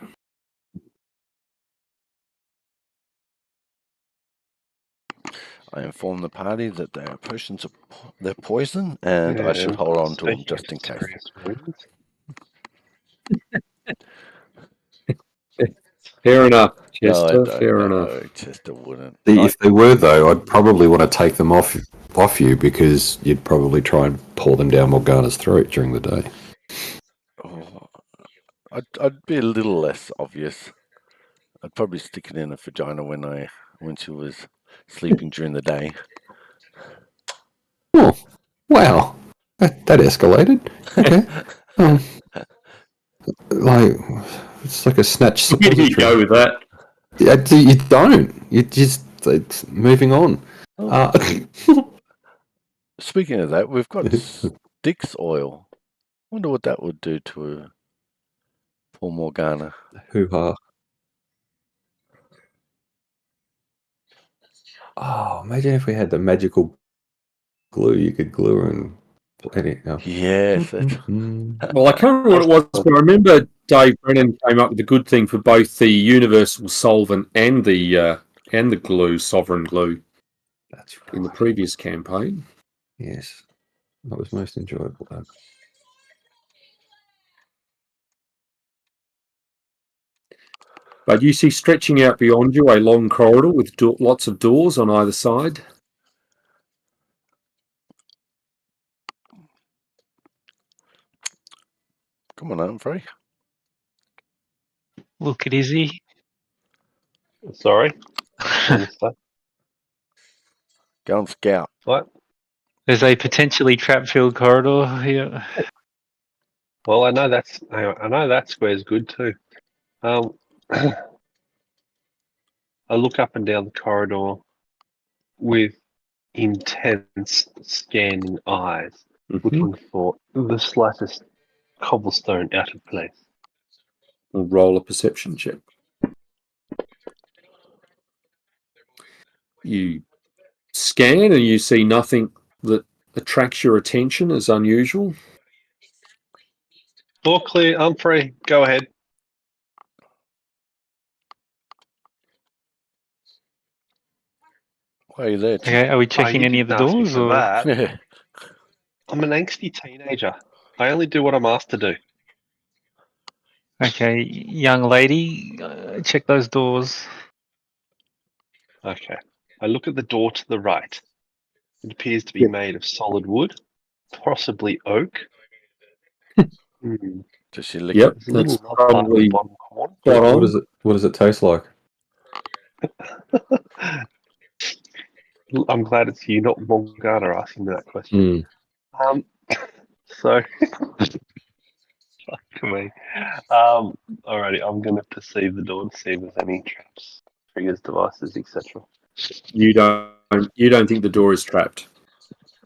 I inform the party that they are potions of they're poison, and I should hold on to them Speaking just of in case. serious wounds, Fair enough, No, I Chester. don't. Fair No, enough. Chester wouldn't. If they were, though, I'd probably want to take them off you because you'd probably try and pour them down Morgana's throat during the day. Oh, I'd be a little less obvious. I'd probably stick it in her vagina when she was sleeping during the day. Oh, wow. That escalated. Okay. It's like a snatch Where do you go with that? You don't. You just, it's moving on. Oh. Speaking of that, we've got Styx oil. Wonder what that would do to poor Morgana. Hoo-ha. Oh, imagine if we had the magical glue. You could glue her and let it go. Yes. Well, I can't remember what it was, but I remember Dave Brennan came up with a good thing for both the universal solvent and the glue, sovereign glue, That's in the right. previous campaign. Yes. That was most enjoyable, though. But you see stretching out beyond you a long corridor with lots of doors on either side. Come on, Humphrey. Look at Izzy. sorry. Go and scout. What? There's a potentially trap-filled corridor here. Well, I know that square's good too. I look up and down the corridor with intense scanning eyes, looking for the slightest cobblestone out of place. We'll roll a perception check. You scan and you see nothing that attracts your attention as unusual. All clear, Humphrey. Go ahead. Why are you there? Okay, are we checking you any of the didn't ask me doors? for Or that. I'm an angsty teenager. I only do what I'm asked to do. okay, young lady, check those doors. Okay. I look at the door to the right. It appears to be made of solid wood, possibly oak. Does she lick Yep, it? There's a that's little knob part in the probably bottom corner. spot on. What does it taste like? I'm glad it's you, not Morgana, asking me that question. So, fuck me. Alrighty, I'm going to perceive the door to see if there's any traps, triggers, devices, etc. You don't think the door is trapped.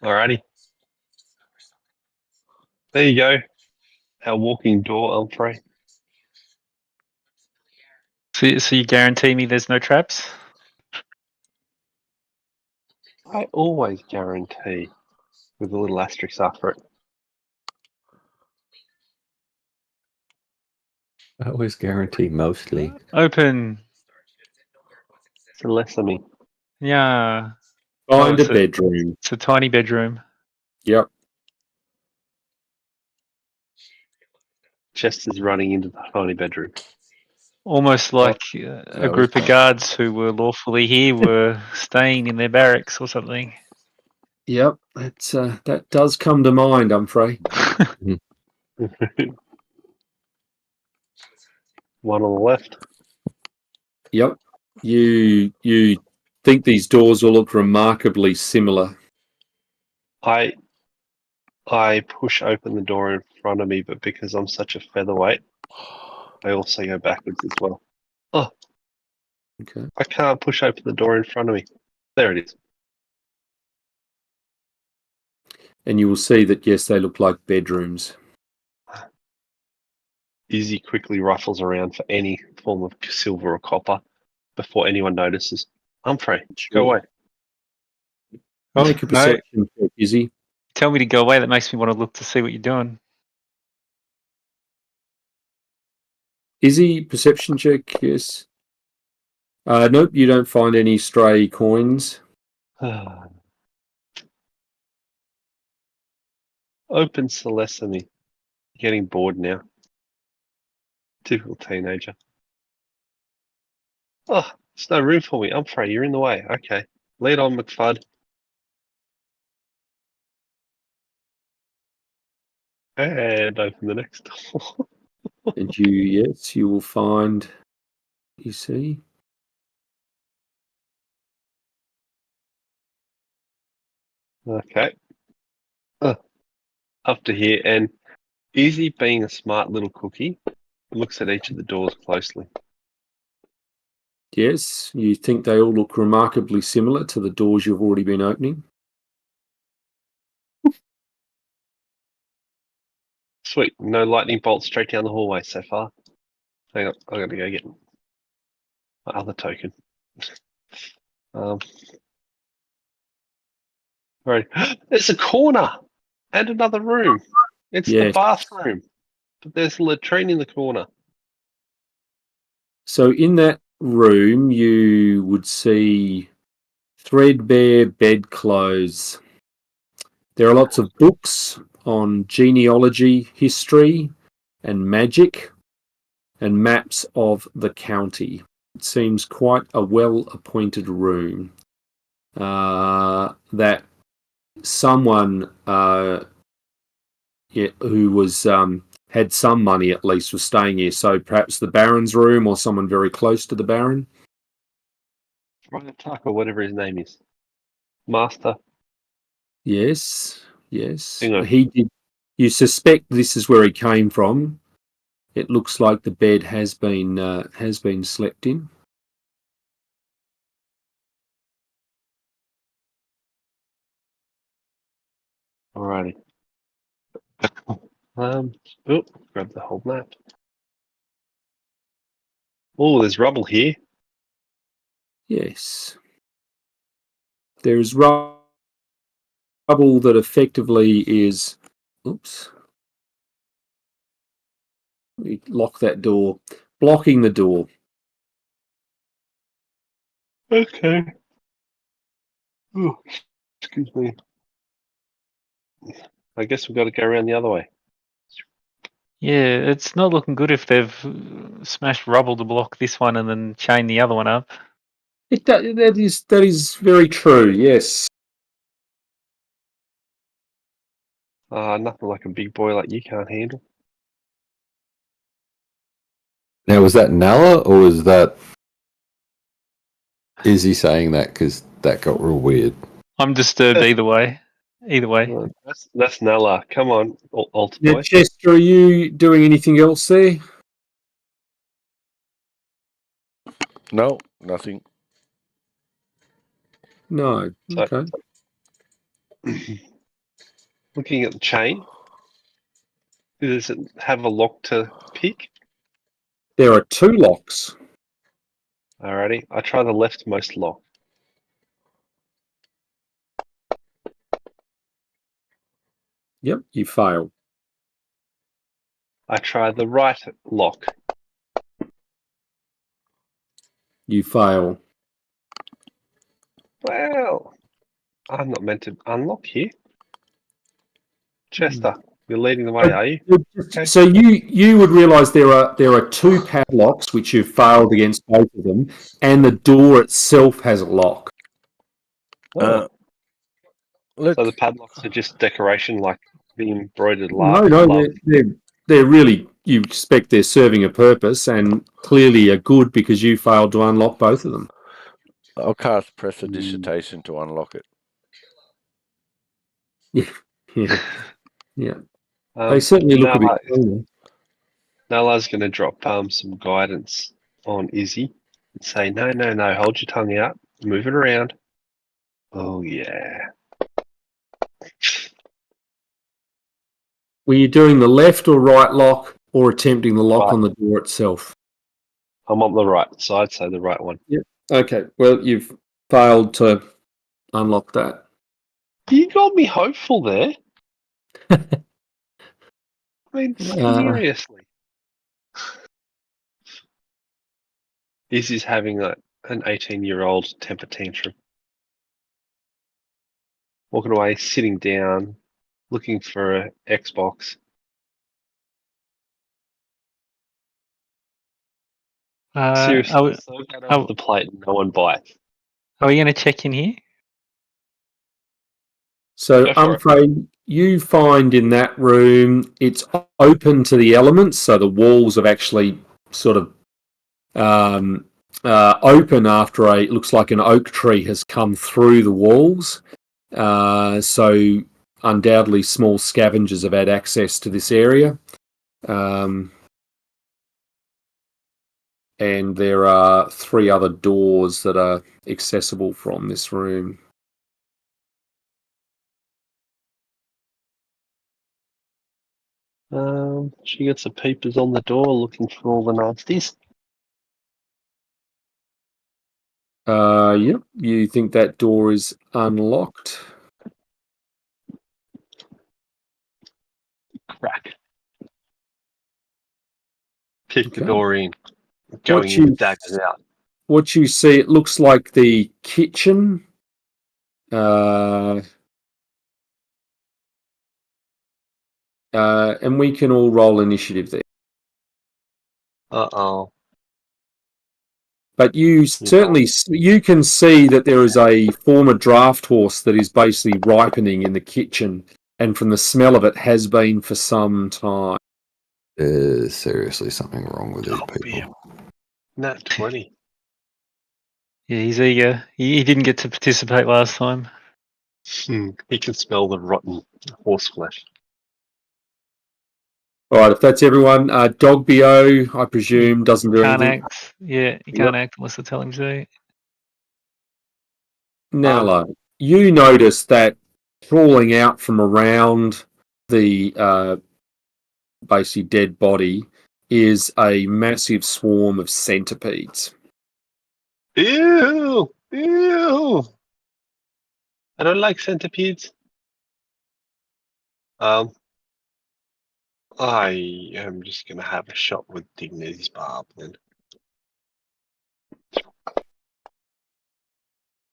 Alrighty. There you go. Our walking door, Humphrey. So you guarantee me there's no traps? I always guarantee, with a little asterisk after it. I always guarantee mostly. Open. It's a lesson. Yeah. Find it's a bedroom. It's a tiny bedroom. Yep. Chester's running into the tiny bedroom. Almost like No, a group he's of not. guards who were lawfully here were staying in their barracks or something. Yep. That does come to mind, I'm afraid. One on the left. Yep. You think these doors will look remarkably similar. I push open the door in front of me, but because I'm such a featherweight, I also go backwards as well. Oh, Okay. I can't push open the door in front of me. There it is. And you will see that, yes, they look like bedrooms. Izzy quickly rifles around for any form of silver or copper before anyone notices. Humphrey, go away. Make a perception check, Izzy. Tell me to go away. That makes me want to look to see what you're doing. Izzy, perception check, yes. Nope, you don't find any stray coins. Open Celesime. Getting bored now. Typical teenager. Oh, there's no room for me. I'm afraid you're in the way. Okay. Lead on, McFud. And open the next door. And you will find, you see. Okay. Up to here. And Izzy, being a smart little cookie, looks at each of the doors closely. Yes, you think they all look remarkably similar to the doors you've already been opening. Sweet. No lightning bolts straight down the hallway so far. Hang on. I gotta go get my other token. Right. There's a corner and another room. It's the Yes. bathroom. But there's a latrine in the corner. So in that room, you would see threadbare bedclothes. There are lots of books on genealogy, history, and magic, and maps of the county. It seems quite a well-appointed room that someone who was had some money at least was staying here. So perhaps the Baron's room or someone very close to the Baron. Ryan Tucker, whatever his name is. Master. Yes, yes. Hang on. He did. You suspect this is where he came from. It looks like the bed has been slept in. Alrighty. Grab the whole map. Oh, there's rubble here. Yes. There's rubble that effectively is. Oops. We lock that door, blocking the door. Okay. Oh, excuse me. I guess we've got to go around the other way. Yeah, it's not looking good if they've smashed rubble to block this one and then chain the other one up. That is very true. Yes. Nothing like a big boy like you can't handle. Now, was that Nala or was that Izzy saying that? Because that got real weird. I'm disturbed either way. Either way. That's Nala. Come on, altar Now, boy. Chester, are you doing anything else there? No, nothing. No. So- Okay. Looking at the chain, does it have a lock to pick? There are two locks. Alrighty, I try the leftmost lock. Yep, you fail. I try the right lock. You fail. Well, I'm not meant to unlock here. Chester, you're leading the way, are you? Okay. So you would realise there are two padlocks which you've failed against both of them, and the door itself has a lock. Look, So the padlocks are just decoration, like the embroidered No, love. they're really, you expect they're serving a purpose and clearly are good because you failed to unlock both of them. I'll cast Prestidigitation to unlock it. Yeah. They certainly look a bit cleaner. Nala's going to drop some guidance on Izzy and say, no, hold your tongue out, move it around. Oh, yeah. Were you doing the left or right lock or attempting the lock Right. on the door itself? I'm on the right side, so the right one. Okay, well, you've failed to unlock that. You got me hopeful there. I mean, seriously. Izzy's having an 18-year-old temper tantrum. Walking away, sitting down, looking for an Xbox. Seriously, Are we, serve that are, over the plate and no one bites. are we going to check in here? So, Go for it. Humphrey, you find in that room it's open to the elements, so the walls have actually sort of open after it looks like an oak tree has come through the walls. So, undoubtedly, small scavengers have had access to this area. And there are 3 other doors that are accessible from this room. She gets the peepers on the door looking for all the nasties. Yep, you think that door is unlocked? Crack. Kick the Okay. door in. Going What in you with daggers out. what you see, it looks like the kitchen. And we can all roll initiative there. Uh-oh. But you certainly you can see that there is a former draft horse that is basically ripening in the kitchen, and from the smell of it has been for some time. There's seriously something wrong with these Oh, people. yeah. Nat 20. Yeah, he's eager. He didn't get to participate last time. He can smell the rotten horse flesh. All right, if that's everyone, Dog Bo, I presume, doesn't do Can't anything. act. Yeah, he can't act unless I tell him to. Nala, you notice that crawling out from around the basically dead body is a massive swarm of centipedes. Ew! Ew! I don't like centipedes. I am just going to have a shot with Dignity's Barb then.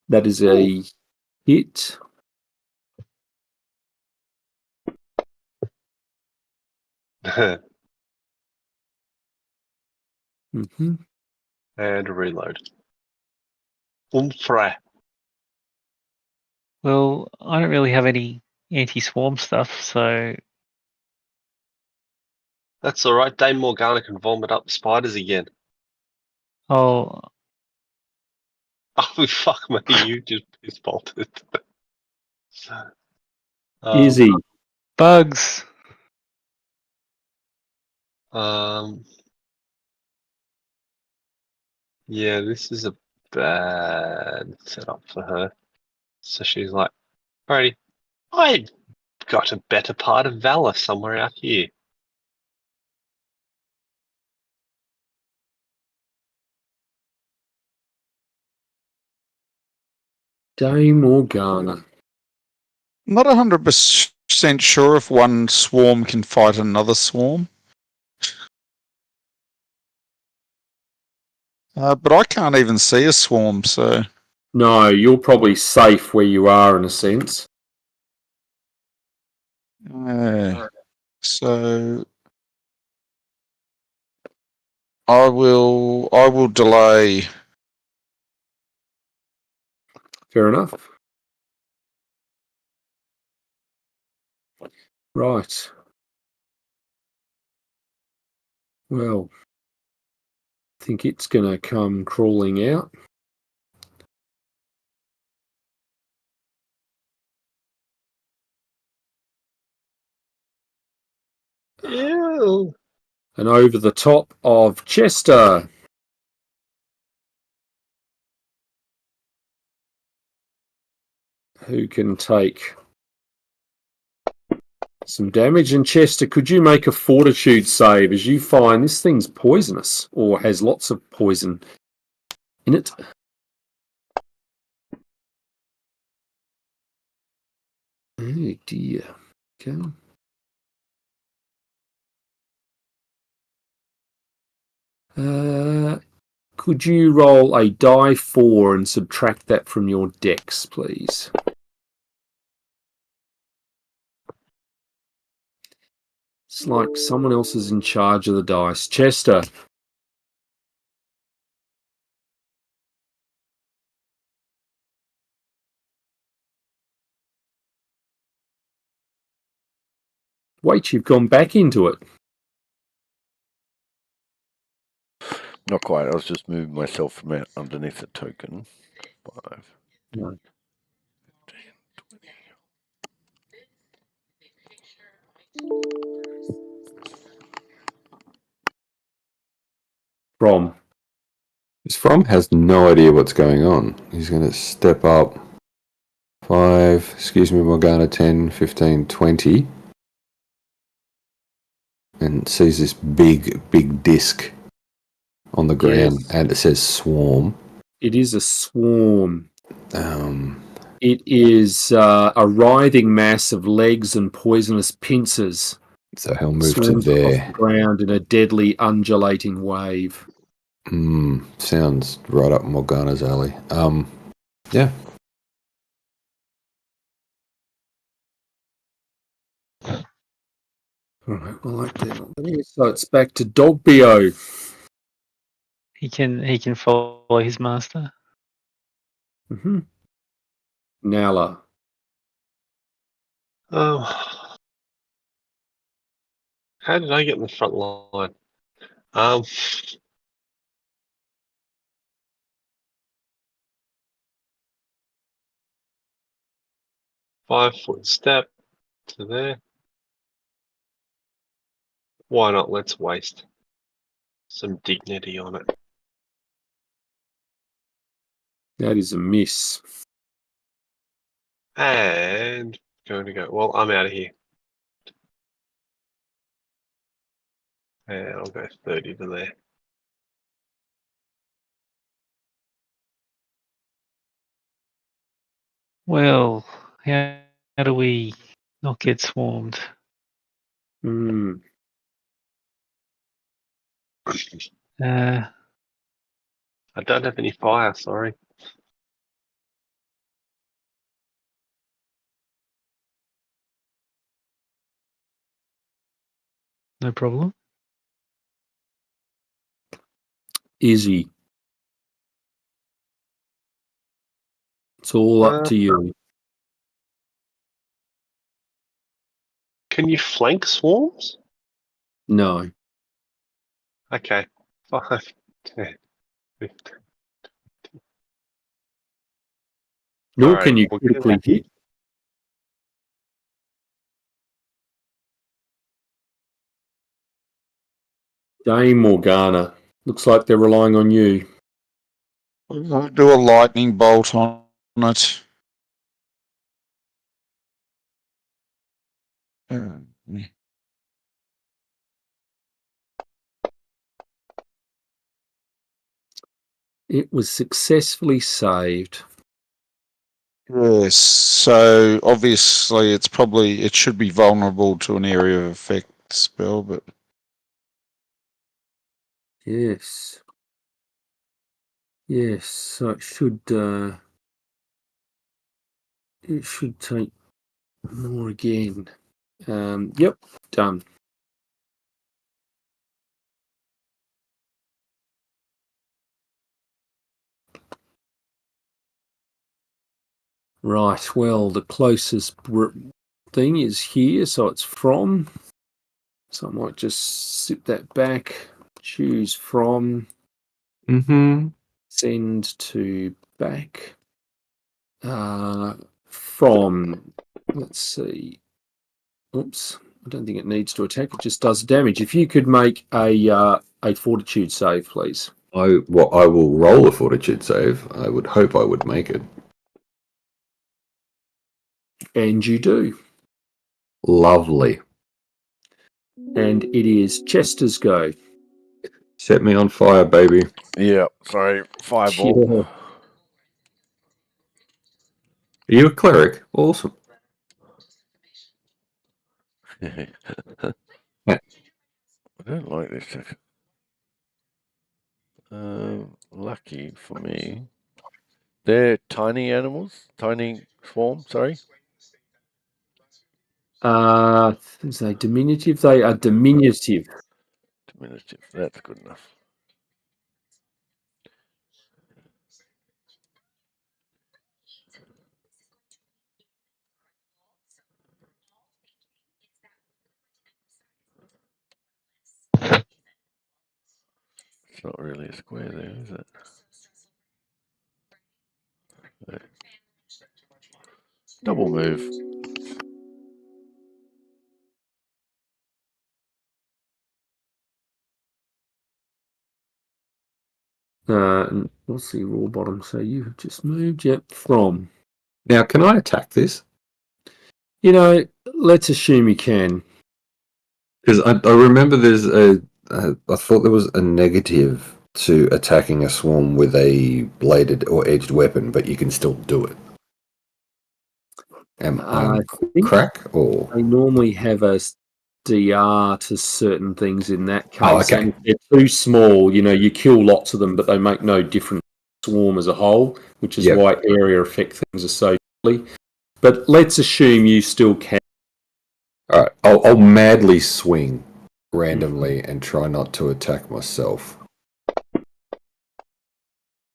That is a hit. Mm-hmm. And reload. Umfre. Well, I don't really have any anti-swarm stuff, so That's alright. Dame Morgana can vomit up spiders again. I'll Oh, fuck me. You just piss bolted. Izzy, bugs. Yeah, this is a bad setup for her. So she's like, alrighty, I've got a better part of valor somewhere out here. Dame Morgana. Not 100% sure if one swarm can fight another swarm. But I can't even see a swarm, so... No, you're probably safe where you are in a sense. So... I will delay. Fair enough. Right. Well, I think it's going to come crawling out. Ew. And over the top of Chester. Who can take some damage. And Chester, could you make a fortitude save as you find this thing's poisonous or has lots of poison in it? Oh dear. Okay. could you roll a die 4 and subtract that from your dex, please? It's like someone else is in charge of the dice. Chester. Wait, you've gone back into it. Not quite. I was just moving myself from out underneath the token. 5. No. 10, 20. From. This From has no idea what's going on. He's going to step up 5, excuse me, Morgana, 10, 15, 20. And sees this big disc on the ground, Yes. and it says swarm. It is a swarm. Um, It is a writhing mass of legs and poisonous pincers. so he'll move to Swarms across the there. ground in a deadly undulating wave. Sounds right up Morgana's alley. Yeah. All right, well, like that. So it's back to Dogbio. He can follow his master. Mm-hmm. Nala. How did I get in the front line? 5-foot step to there. Why not? Let's waste some dignity on it. That is a miss. And going to go. Well, I'm out of here. And I'll go 30 to there. Well, how do we not get swarmed? Mm. Uh, I don't have any fire, sorry. no problem. Izzy. It's all up to you. Can you flank swarms? No. Okay. 5, 10, 15. Nor All can right, you we'll get critically out. hit. Dame Morgana. Looks like they're relying on you. I'll do a lightning bolt on it. It was successfully saved. Yes, so obviously it should be vulnerable to an area of effect spell, but Yes. Yes, so it should take more again. Yep, done. Right, well, the closest thing is here, so it's from. So I might just sit that back, choose from, send to back. From, let's see. Oops, I don't think it needs to attack. It just does damage. If you could make a fortitude save, please. I will roll a fortitude save. I would hope I would make it. And you do. Lovely. And it is Chester's go. Set me on fire, baby. Yeah, sorry, fireball. Yeah. Are you a cleric? Awesome. I don't like this. Lucky for me. They're tiny animals. Tiny swarm, sorry. Is they diminutive? They are diminutive. Diminutive. That's good enough. It's not really a square there, is it? There. Double move. And what's the raw bottom? So you have just moved, yep, from. Now, can I attack this? You know, let's assume you can. Because I remember there's I thought there was a negative to attacking a swarm with a bladed or edged weapon, but you can still do it. Am I think crack or? they normally have a DR to certain things in that case. Oh, okay. And if they're too small, you know, you kill lots of them, but they make no difference to the swarm as a whole, which is Yep. why area effect things are so deadly. But let's assume you still can. All right, I'll madly swing randomly and try not to attack myself.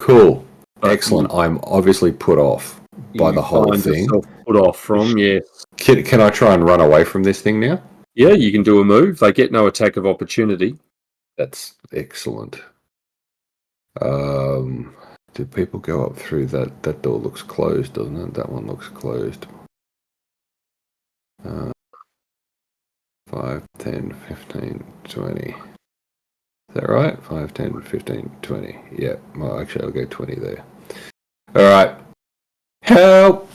Cool. But Excellent. I'm obviously put off by you the whole find thing. yourself put off from, yes. Can I try and run away from this thing now? Yeah, you can do a move. They get no attack of opportunity. That's excellent. Do people go up through that? That door looks closed, doesn't it? That one looks closed. 5, 10, 15, 20. Is that right? 5, 10, 15, 20. Yeah, well, actually, I'll go 20 there. All right. Help!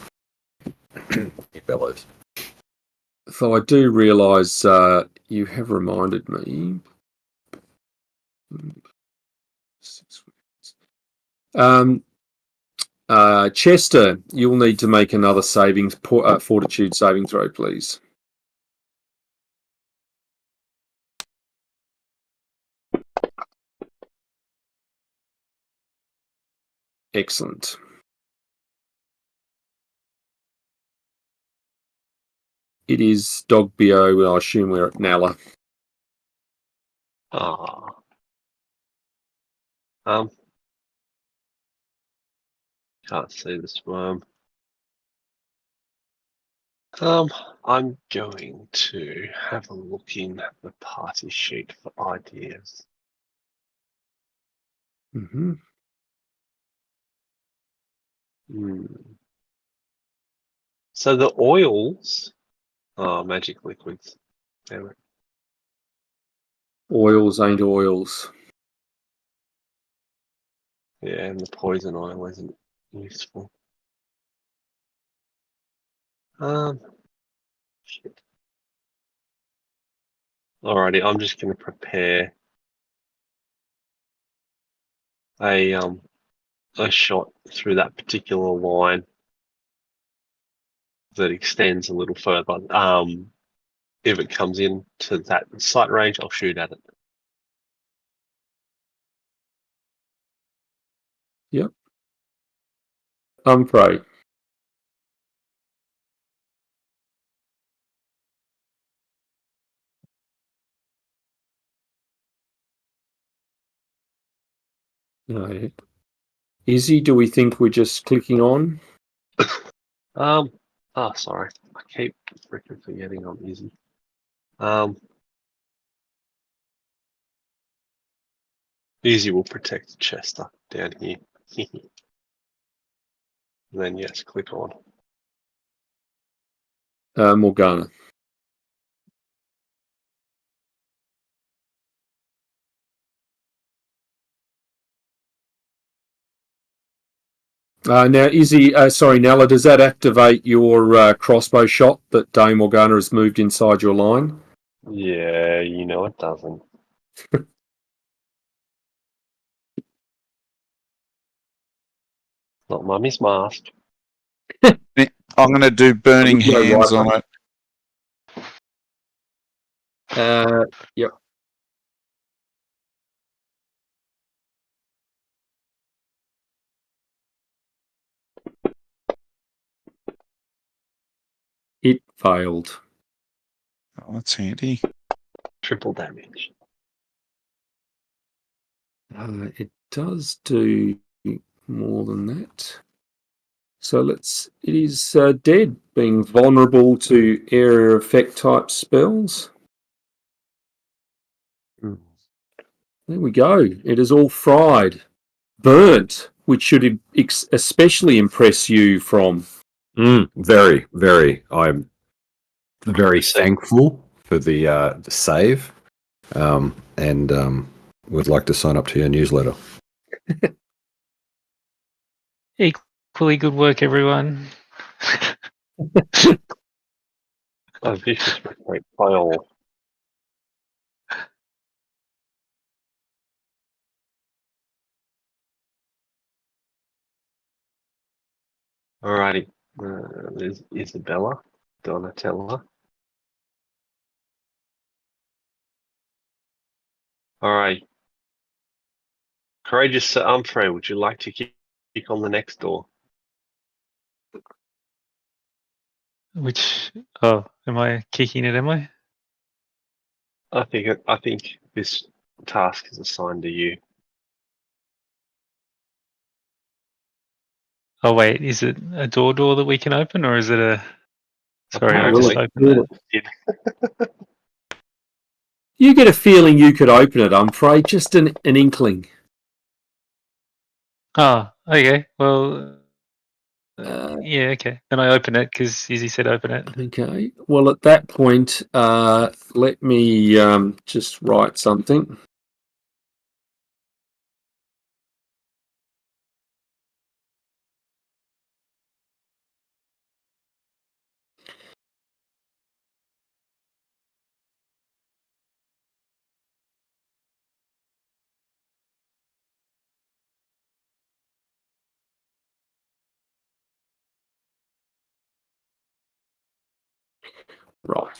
Fellows. So I do realise you have reminded me. Chester, you'll need to make another fortitude saving throw, please. Excellent. It is Dogbio. I assume we're at Nala. Can't see the swarm. I'm going to have a look in the party sheet for ideas. Mm-hmm. So the oils, magic liquids. Damn it. Oils ain't oils. Yeah, and the poison oil isn't useful. Shit. Alrighty, I'm just going to prepare a shot through that particular line that extends a little further. If it comes in to that sight range, I'll shoot at it. Yep. Prey. No. Izzy, do we think we're just clicking on? Sorry. I keep freaking forgetting I'm easy. Easy will protect Chester down here. Then yes, click on. Morgana. Now, Izzy, Nella, does that activate your crossbow shot that Dame Morgana has moved inside your line? Yeah, you know it doesn't. Not Mummy's mask. I'm going to do burning hands on it. Yep. failed. Oh, that's handy. Triple damage. It does do more than that. So it is dead, being vulnerable to area effect type spells. There we go. It is all fried. Burnt, which should especially impress you from. Very, very. I'm very thankful for the save, and would like to sign up to your newsletter. Equally good work, everyone. A vicious retreat by all. Alrighty. There's Isabella, Donatella. Alright. Courageous Sir Humphrey, would you like to kick on the next door? Which, oh, am I kicking it, am I? I think this task is assigned to you. Oh, wait, is it a door that we can open, or is it a... Sorry, I Apparently. just opened that. You get a feeling you could open it, Humphrey, just an inkling. Oh, okay, well... yeah, okay. Then I open it, because Izzy said open it. Okay. Well, at that point, let me just write something. Right.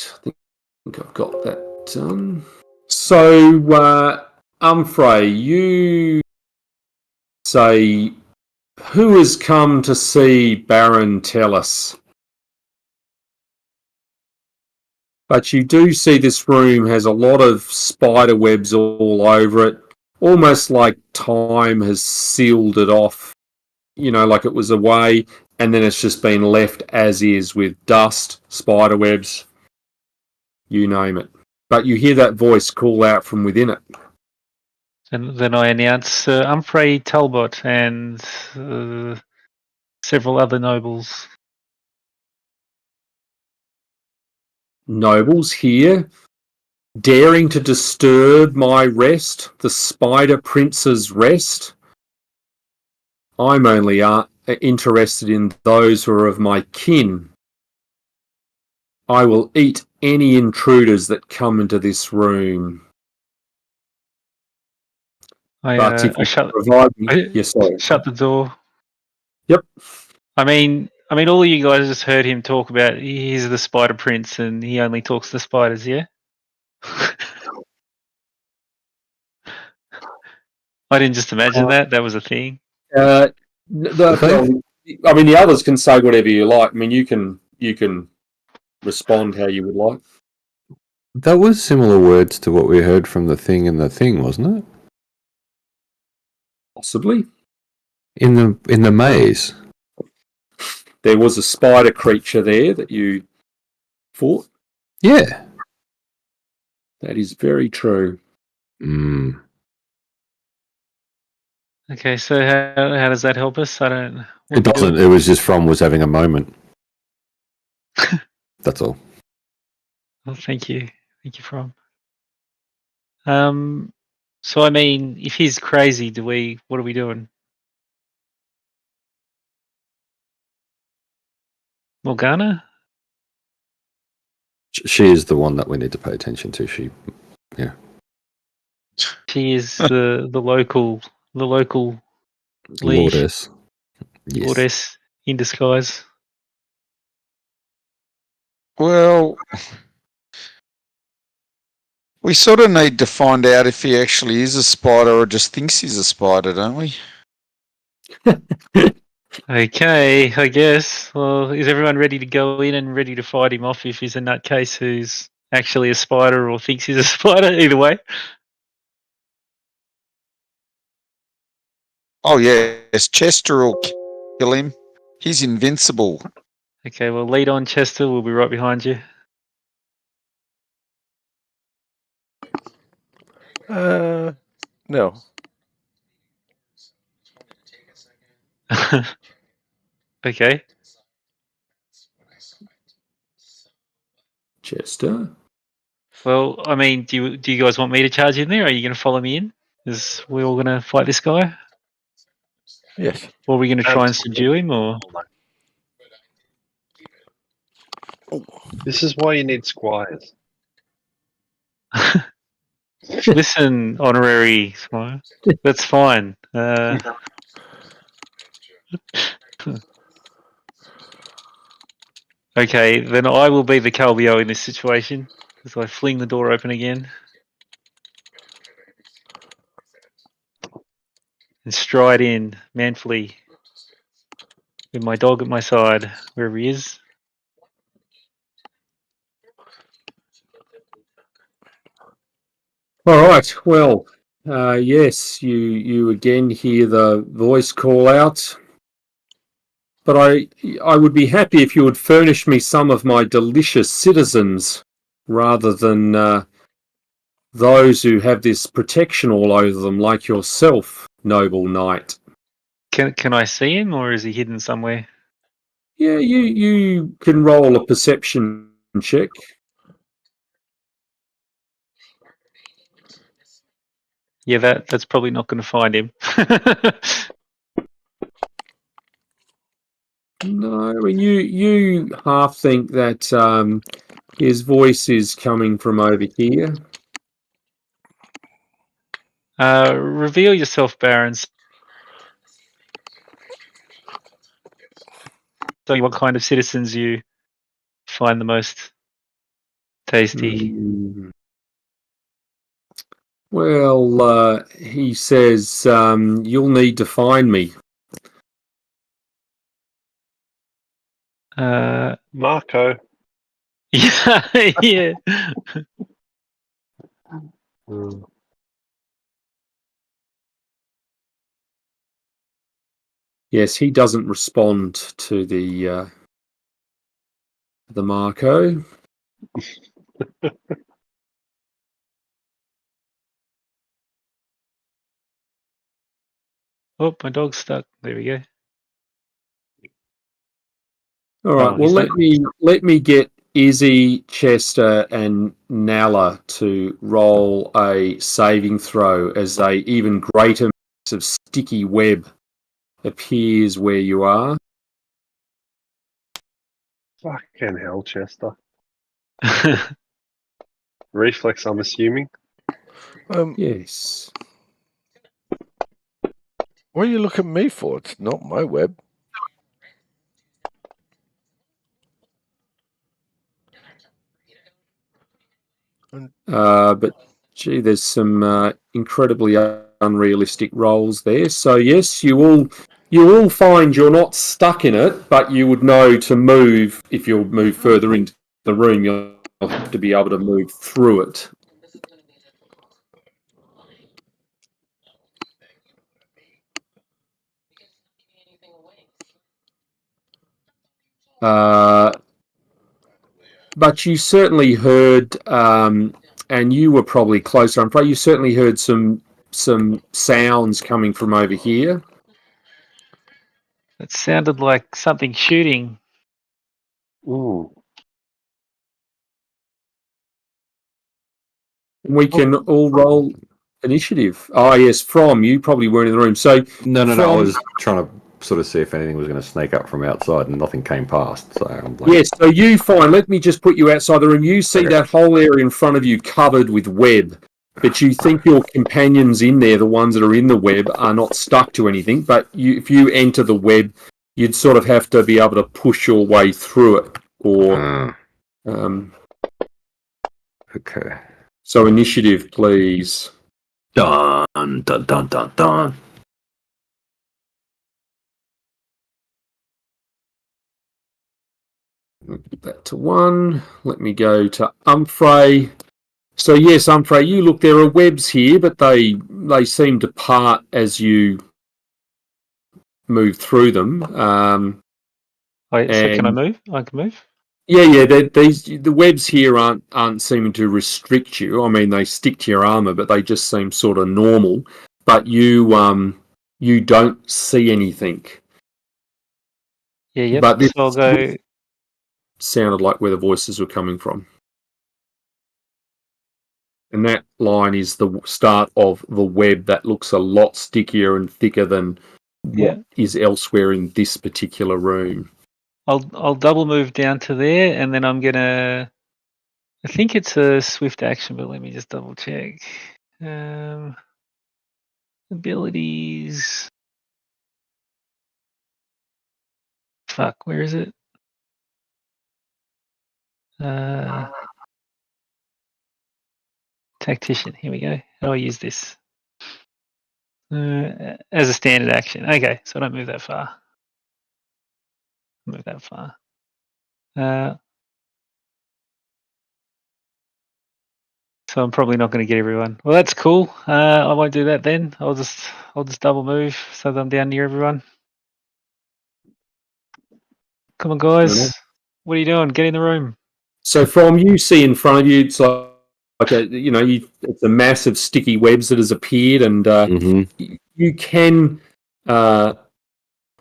I think I've got that done. So, Humphrey, you say, who has come to see Baron Tellus? But you do see this room has a lot of spider webs all over it, almost like time has sealed it off, like it was away, and then it's just been left as is with dust, spider webs, you name it. But you hear that voice call out from within it. And then I announce Humphrey Talbot and several other nobles. Nobles here, daring to disturb my rest, the Spider Prince's rest. I'm only interested in those who are of my kin. I will eat any intruders that come into this room. But if you shut provide me, yes, sorry. Shut the door. Yep. I mean, all of you guys just heard him talk about he's the Spider Prince and he only talks to spiders, yeah? I didn't just imagine that was a thing. The others can say whatever you like. I mean, you can respond how you would like. That was similar words to what we heard from the Thing and the Thing, wasn't it? Possibly. In the maze. There was a spider creature there that you fought. Yeah. That is very true. Okay, so how does that help us? I don't. It doesn't. It was just was having a moment. That's all. Well, thank you, From. So if he's crazy, what are we doing? Morgana? She is the one that we need to pay attention to. She is the local lead. Lourdes. Yes. Lourdes in disguise. Well, we sort of need to find out if he actually is a spider or just thinks he's a spider, don't we? Okay, I guess. Well, is everyone ready to go in and ready to fight him off if he's a nutcase who's actually a spider or thinks he's a spider? Either way. Oh yes, Chester will kill him. He's invincible. Okay, well, lead on, Chester. We'll be right behind you. No. Okay. Chester. Well, I mean, do you guys want me to charge in there? Or are you going to follow me in? Is we all going to fight this guy? Yes. Or are we going to try and subdue him? Or This is why you need squires. listen, honorary squire, that's fine. Okay, then I will be the Calbio in this situation as I fling the door open again and stride in manfully with my dog at my side, wherever he is. All right. Well, yes, you again hear the voice call out. But I would be happy if you would furnish me some of my delicious citizens rather than those who have this protection all over them, like yourself, noble knight. Can I see him, or is he hidden somewhere? Yeah, you can roll a perception check. Yeah, that's probably not going to find him. No, and you half think that his voice is coming from over here. Reveal yourself, Barons. Tell you what kind of citizens you find the most tasty. Well, he says you'll need to find me. Marco. Yeah, yeah. Yes, he doesn't respond to the Marco. Oh, my dog's stuck. There we go. All right. Oh, Well, he's let me get Izzy, Chester, and Nala to roll a saving throw as a even greater mass of sticky web appears where you are. Fucking hell, Chester. Reflex, I'm assuming. Yes. What are you looking at me for? It's not my web. But gee, there's some incredibly unrealistic rolls there. So yes, you all find you're not stuck in it, but you would know to move if you'll move further into the room. You'll have to be able to move through it. But you certainly heard, and you were probably closer. I'm afraid you certainly heard some sounds coming from over here. It sounded like something shooting. Ooh. We can all roll initiative. Oh yes, from you probably weren't in the room. So No, I from- was trying to sort of see if anything was going to sneak up from outside, and nothing came past. So I'm like, yes, so you find. Let me just put you outside the room. You see Okay. that whole area in front of you covered with web, but you think your companions in there, the ones that are in the web, are not stuck to anything. But if you enter the web, you'd sort of have to be able to push your way through it, or okay. so initiative, please. Dun dun dun dun dun. Put that to 1. Let me go to Humphrey. So yes, Humphrey, you look, there are webs here, but they seem to part as you move through them. Wait, so can I and- move? I can move? Yeah. The webs here aren't seeming to restrict you. I mean, they stick to your armor, but they just seem sort of normal. But you don't see anything. Yeah, yep. But this So I'll go. sounded like where the voices were coming from. And that line is the start of the web that looks a lot stickier and thicker than what is elsewhere in this particular room. I'll double move down to there, and then I'm gonna. I think it's a swift action, but let me just double check. Abilities. Fuck, where is it? Tactician. Here we go. How do I use this? As a standard action. Okay, so I don't move that far. Move that far. So I'm probably not going to get everyone. Well, that's cool. I won't do that then. I'll just double move so that I'm down near everyone. Come on, guys. What are you doing? Get in the room. So from you see in front of you, it's like a it's a massive sticky webs that has appeared, and you can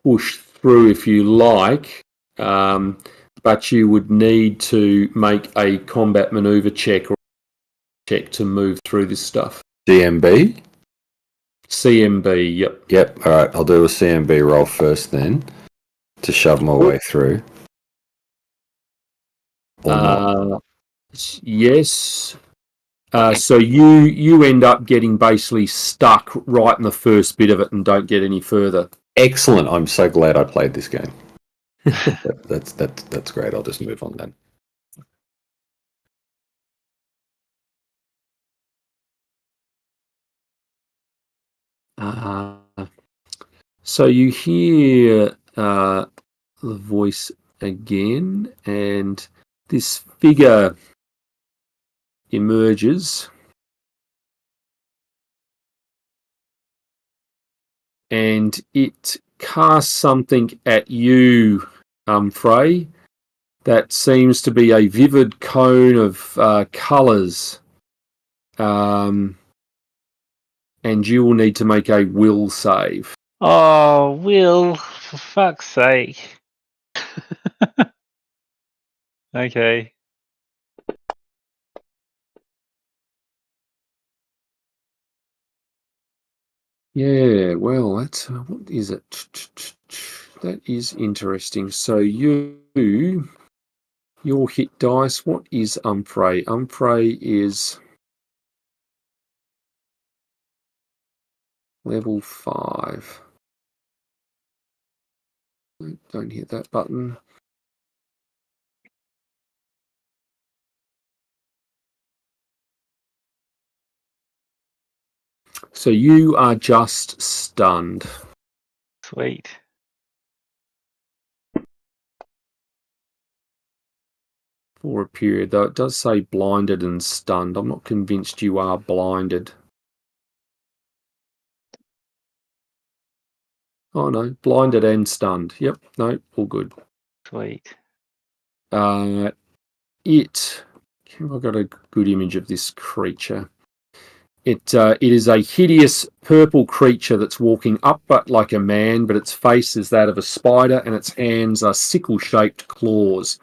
push through if you like, but you would need to make a combat maneuver check or check to move through this stuff. CMB? CMB, yep. Yep, alright, I'll do a CMB roll first then to shove my way through. Or not. Yes. So you end up getting basically stuck right in the first bit of it and don't get any further. Excellent, I'm so glad I played this game. That's great, I'll just move on then. So you hear the voice again, and this figure emerges, and it casts something at you, Frey, that seems to be a vivid cone of colours. And you will need to make a will save. Oh, Will, for fuck's sake. Okay. Yeah, well, that's what is it? That is interesting. So your hit dice. What is Humphrey? Humphrey is level 5. Don't hit that button. So you are just stunned. Sweet. For a period, though it does say blinded and stunned. I'm not convinced you are blinded. Oh no, blinded and stunned. Yep, no, all good. Sweet. Have I got a good image of this creature? It is a hideous purple creature that's walking upright like a man, but its face is that of a spider and its hands are sickle-shaped claws.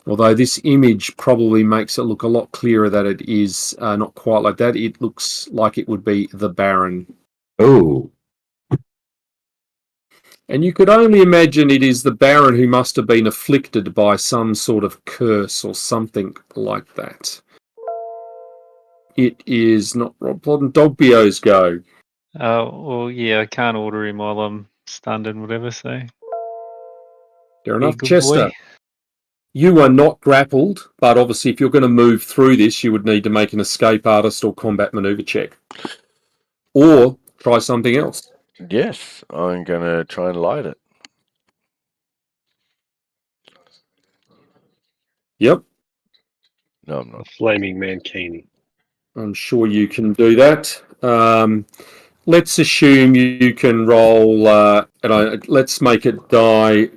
Although this image probably makes it look a lot clearer that it is not quite like that. It looks like it would be the Baron. Oh. And you could only imagine it is the Baron who must have been afflicted by some sort of curse or something like that. It is not Rob Plod and Dogbio's go. Well, yeah, I can't order him while I'm stunned and whatever, so. Fair enough. good Chester, boy. you are not grappled, but obviously if you're going to move through this, you would need to make an escape artist or combat maneuver check. Or try something else. Yes, I'm going to try and light it. Yep, No, I'm A not. flaming mankini. I'm sure you can do that. Let's assume you can roll, let's make it die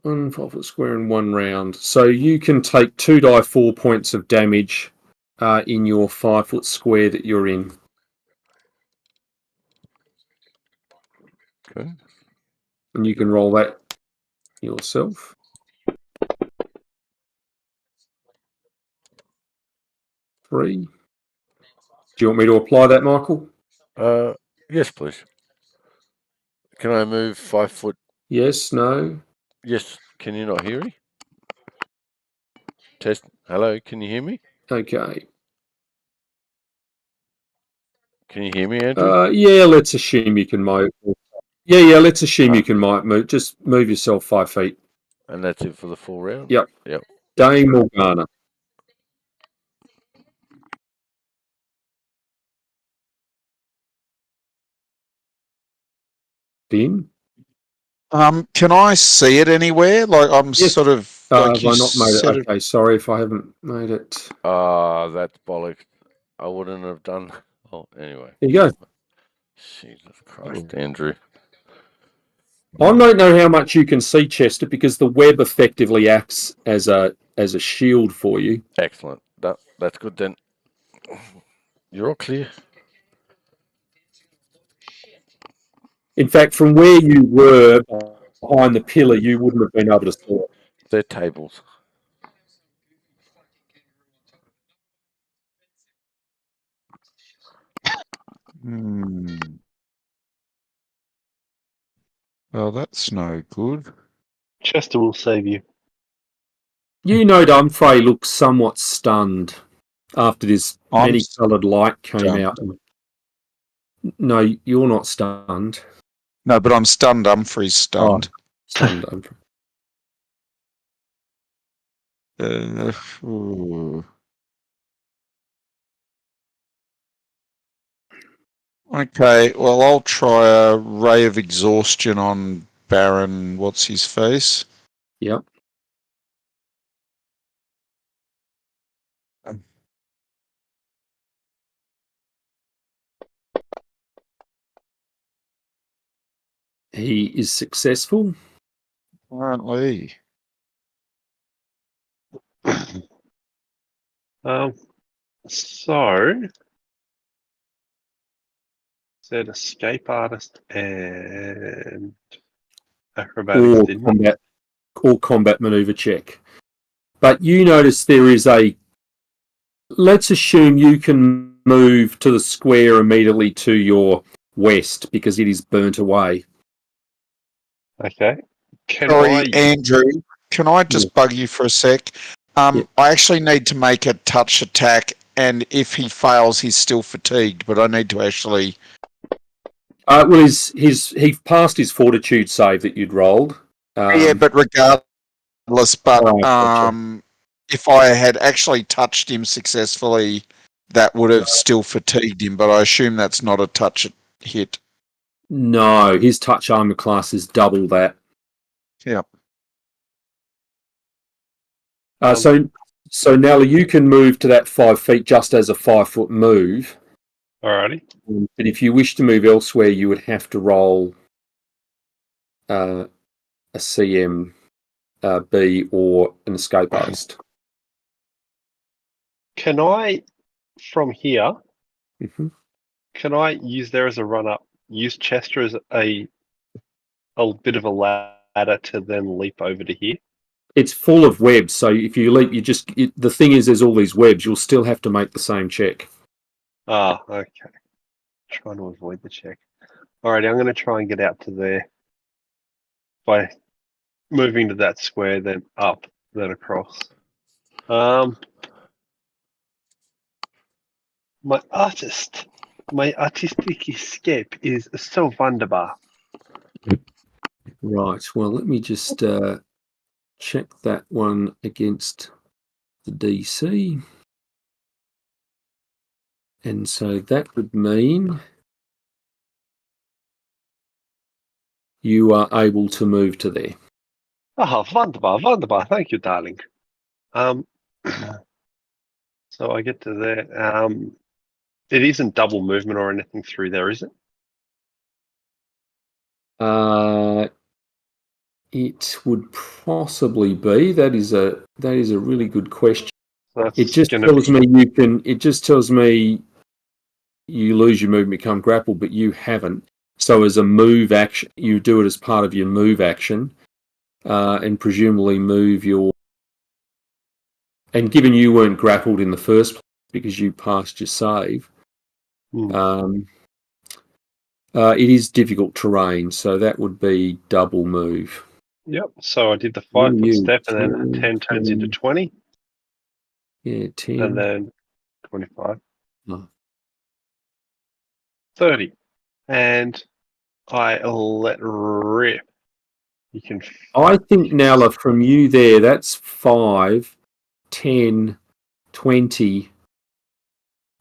1 5-foot square in 1 round. So you can take 2 die 4 points of damage in your 5-foot square that you're in. Okay. And you can roll that yourself. Three. Do you want me to apply that, Michael? Yes, please. Can I move 5 foot? Yes, no. Yes. Can you not hear me? Test. Hello. Can you hear me? Okay. Can you hear me, Andrew? Yeah, let's assume you can move. Yeah, let's assume you can move. Just move yourself 5 feet. And that's it for the full round? Yep. Yep. Dame Morgana. Din? Can I see it anywhere? Like I'm Yes. sort of like Have you I not made it? said it. Okay, sorry if I haven't made it. That's bollocks. I wouldn't have done. Oh, anyway. There you go. Jesus Christ, Andrew. I don't know how much you can see, Chester, because the web effectively acts as a shield for you. Excellent. That's good then. You're all clear. In fact, from where you were behind the pillar, you wouldn't have been able to see it. They're tables. Well, that's no good. Chester will save you. You know, Humphrey looks somewhat stunned after this I'm many-coloured light came stunned. out. No, you're not stunned. No, but I'm stunned. Humphrey's stunned. Stunned, Humphrey. Ooh. Okay, well, I'll try a ray of exhaustion on Baron. What's his face? Yep. He is successful. Apparently. So said escape artist and acrobatics, Or didn't you? combat maneuver check. But you notice there is a. Let's assume you can move to the square immediately to your west because it is burnt away. Okay. Can Sorry, I? Andrew. Can I just bug you for a sec? Yeah. I actually need to make a touch attack, and if he fails, he's still fatigued. But I need to actually. Well, he passed his fortitude save that you'd rolled. Yeah, but regardless, but gotcha. if I had actually touched him successfully, that would have still fatigued him. But I assume that's not a touch hit. No, his touch armor class is double that. Yep. So Nella, you can move to that 5 feet just as a 5-foot move. Alrighty. But if you wish to move elsewhere, you would have to roll a CM B or an escape artist. Can I, from here, Mm-hmm. can I use there as a run up? Use Chester as a bit of a ladder to then leap over to here. It's full of webs, so if you leap, the thing is, there's all these webs. You'll still have to make the same check. Ah, okay. Trying to avoid the check. Alrighty, I'm going to try and get out to there by moving to that square, then up, then across. My artistic escape is so wunderbar. Right. Well, let me just check that one against the DC. And so that would mean you are able to move to there. Oh, wunderbar, wunderbar. Thank you, darling. So I get to there. It isn't double movement or anything through there, is it? It would possibly be. That is a really good question. So that's It just gonna tells be, me you can. It just tells me you lose your movement, become grappled, but you haven't. So as a move action, you do it as part of your move action, and presumably move your. And given you weren't grappled in the first place because you passed your save, it is difficult terrain. So that would be double move. Yep. So I did the 5 foot step, and then 10, 10 turns into 20, Yeah, 10. and then 25, Oh. 30, and I let rip. You can. I think, Nala, from you there, that's 5, 10, 20,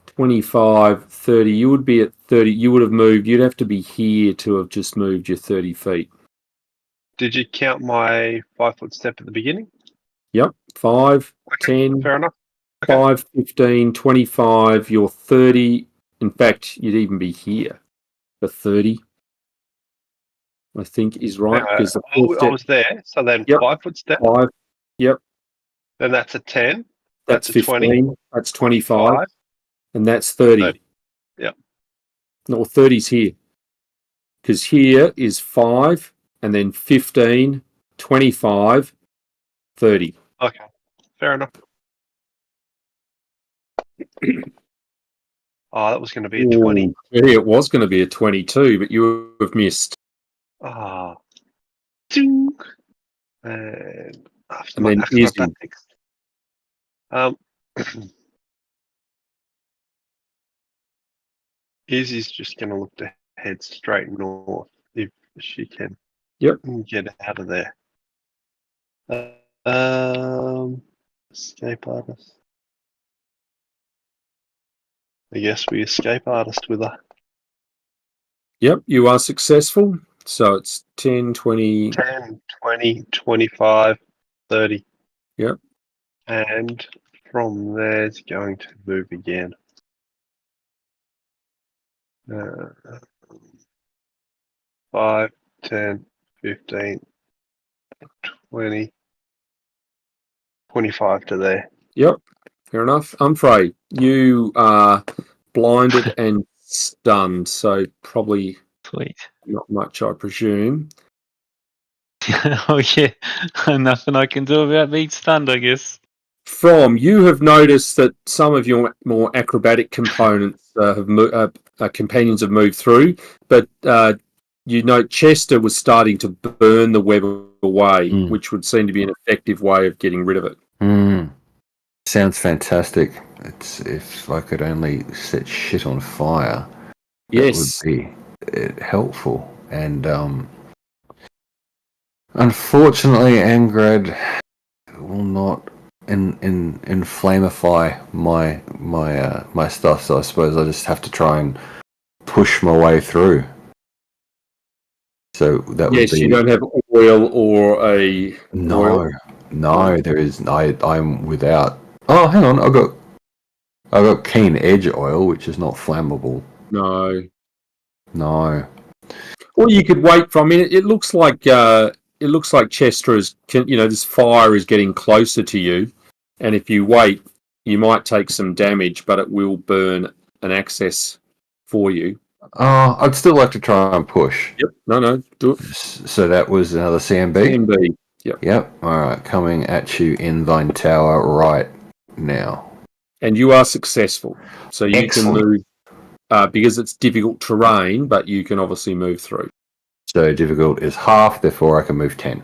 25, 30. You would be at 30. You would have moved. You'd have to be here to have just moved your 30 feet. Did you count my 5 foot step at the beginning? Yep. 5, Okay, 10, fair enough. Okay. 5, 15, 25. You're 30. In fact, you'd even be here for 30. I think is right. Because the I first step, was there. So then Yep. 5 foot step. 5. Yep. Then that's a 10. That's a 15. 20. That's 25. And that's 30. 30. Yep. No, 30's here. Because here is 5, and then 15, 25, 30. Okay, fair enough. Oh, that was going to be a 20. Ooh, yeah, it was going to be a 22, but you have missed. Ah. Ding. And after And my then Izzy. acrobatics. Izzy's just going to look to head straight north if she can. Yep. Get out of there. Escape artist. I guess we escape artist with her. Yep, you are successful. So it's 10, 20. 10, 20, 25, 30. Yep. And from there, it's going to move again. 5, 10, 15, 20, 25 to there. Yep. Fair enough. Humphrey, you are blinded and stunned, so probably Sweet. not much, I presume. Oh yeah, nothing I can do about being stunned, I guess. You have noticed that some of your more acrobatic components companions have moved through, but you note Chester was starting to burn the web away, which would seem to be an effective way of getting rid of it. Sounds fantastic. It's if I could only set shit on fire. Yes. That would be helpful. And unfortunately, Angrad will not inflamify my stuff. So I suppose I just have to try and push my way through. So that would be. Yes, you don't have oil or a No, there is. I'm without. Oh, hang on. I've got keen edge oil, which is not flammable. No. Or you could wait for. I mean, it looks like Chester is. This fire is getting closer to you, and if you wait, you might take some damage, but it will burn an access for you. I'd still like to try and push. Yep. No, do it. So that was another CMB. CMB. Yep. All right, coming at you in thine tower right now. And you are successful, so you can move because it's difficult terrain, but you can obviously move through. So difficult is half, therefore I can move 10.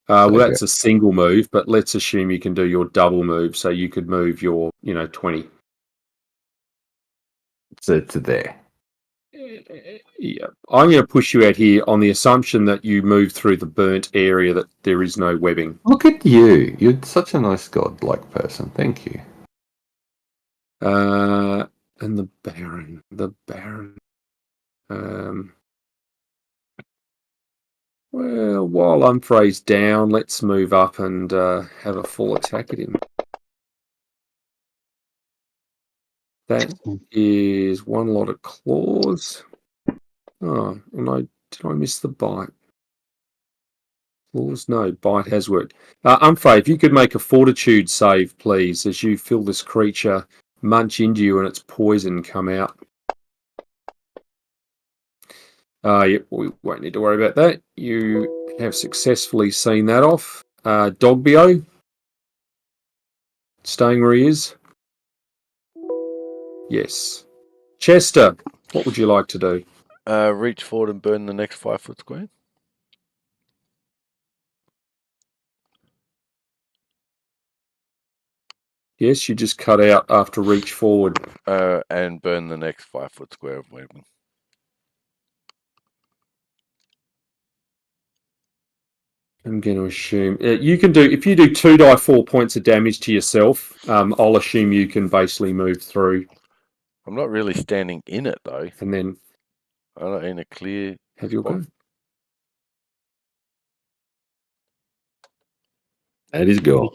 Well, that's a single move, but let's assume you can do your double move, so you could move your 20. So to there. Yeah, I'm going to push you out here on the assumption that you move through the burnt area, that there is no webbing. Look at you. You're such a nice godlike person. Thank you. And the Baron. Well, while Humphrey's down, let's move up and have a full attack at him. That is one lot of claws. Oh, and did I miss the bite? Claws? No, bite has worked. Humphrey, if you could make a fortitude save, please, as you feel this creature munch into you and its poison come out. Yep, we won't need to worry about that. You have successfully seen that off. Dogbio, staying where he is. Yes. Chester, what would you like to do? Reach forward and burn the next 5 foot square. Yes, you just cut out after reach forward. And burn the next 5 foot square of weapon. I'm going to assume you can do, if you do 2d4 points of damage to yourself, I'll assume you can basically move through. I'm not really standing in it though. And then I'm not in a clear. have your go. That is go.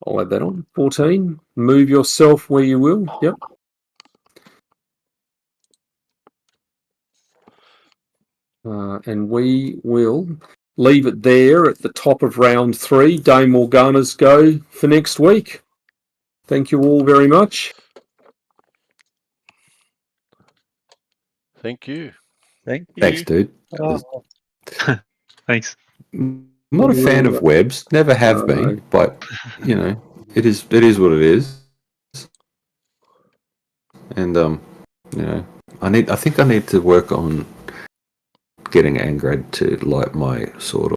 I'll add that on. 14. Move yourself where you will. Yep. And we will leave it there at the top of round 3. Dame Morgana's go for next week. Thank you all very much. Thank you. Thank you. Thanks, dude. Thanks. I'm not a fan of webs. Never have been, but you know, it is what it is. And you know, I think I need to work on getting Angrad to light my sword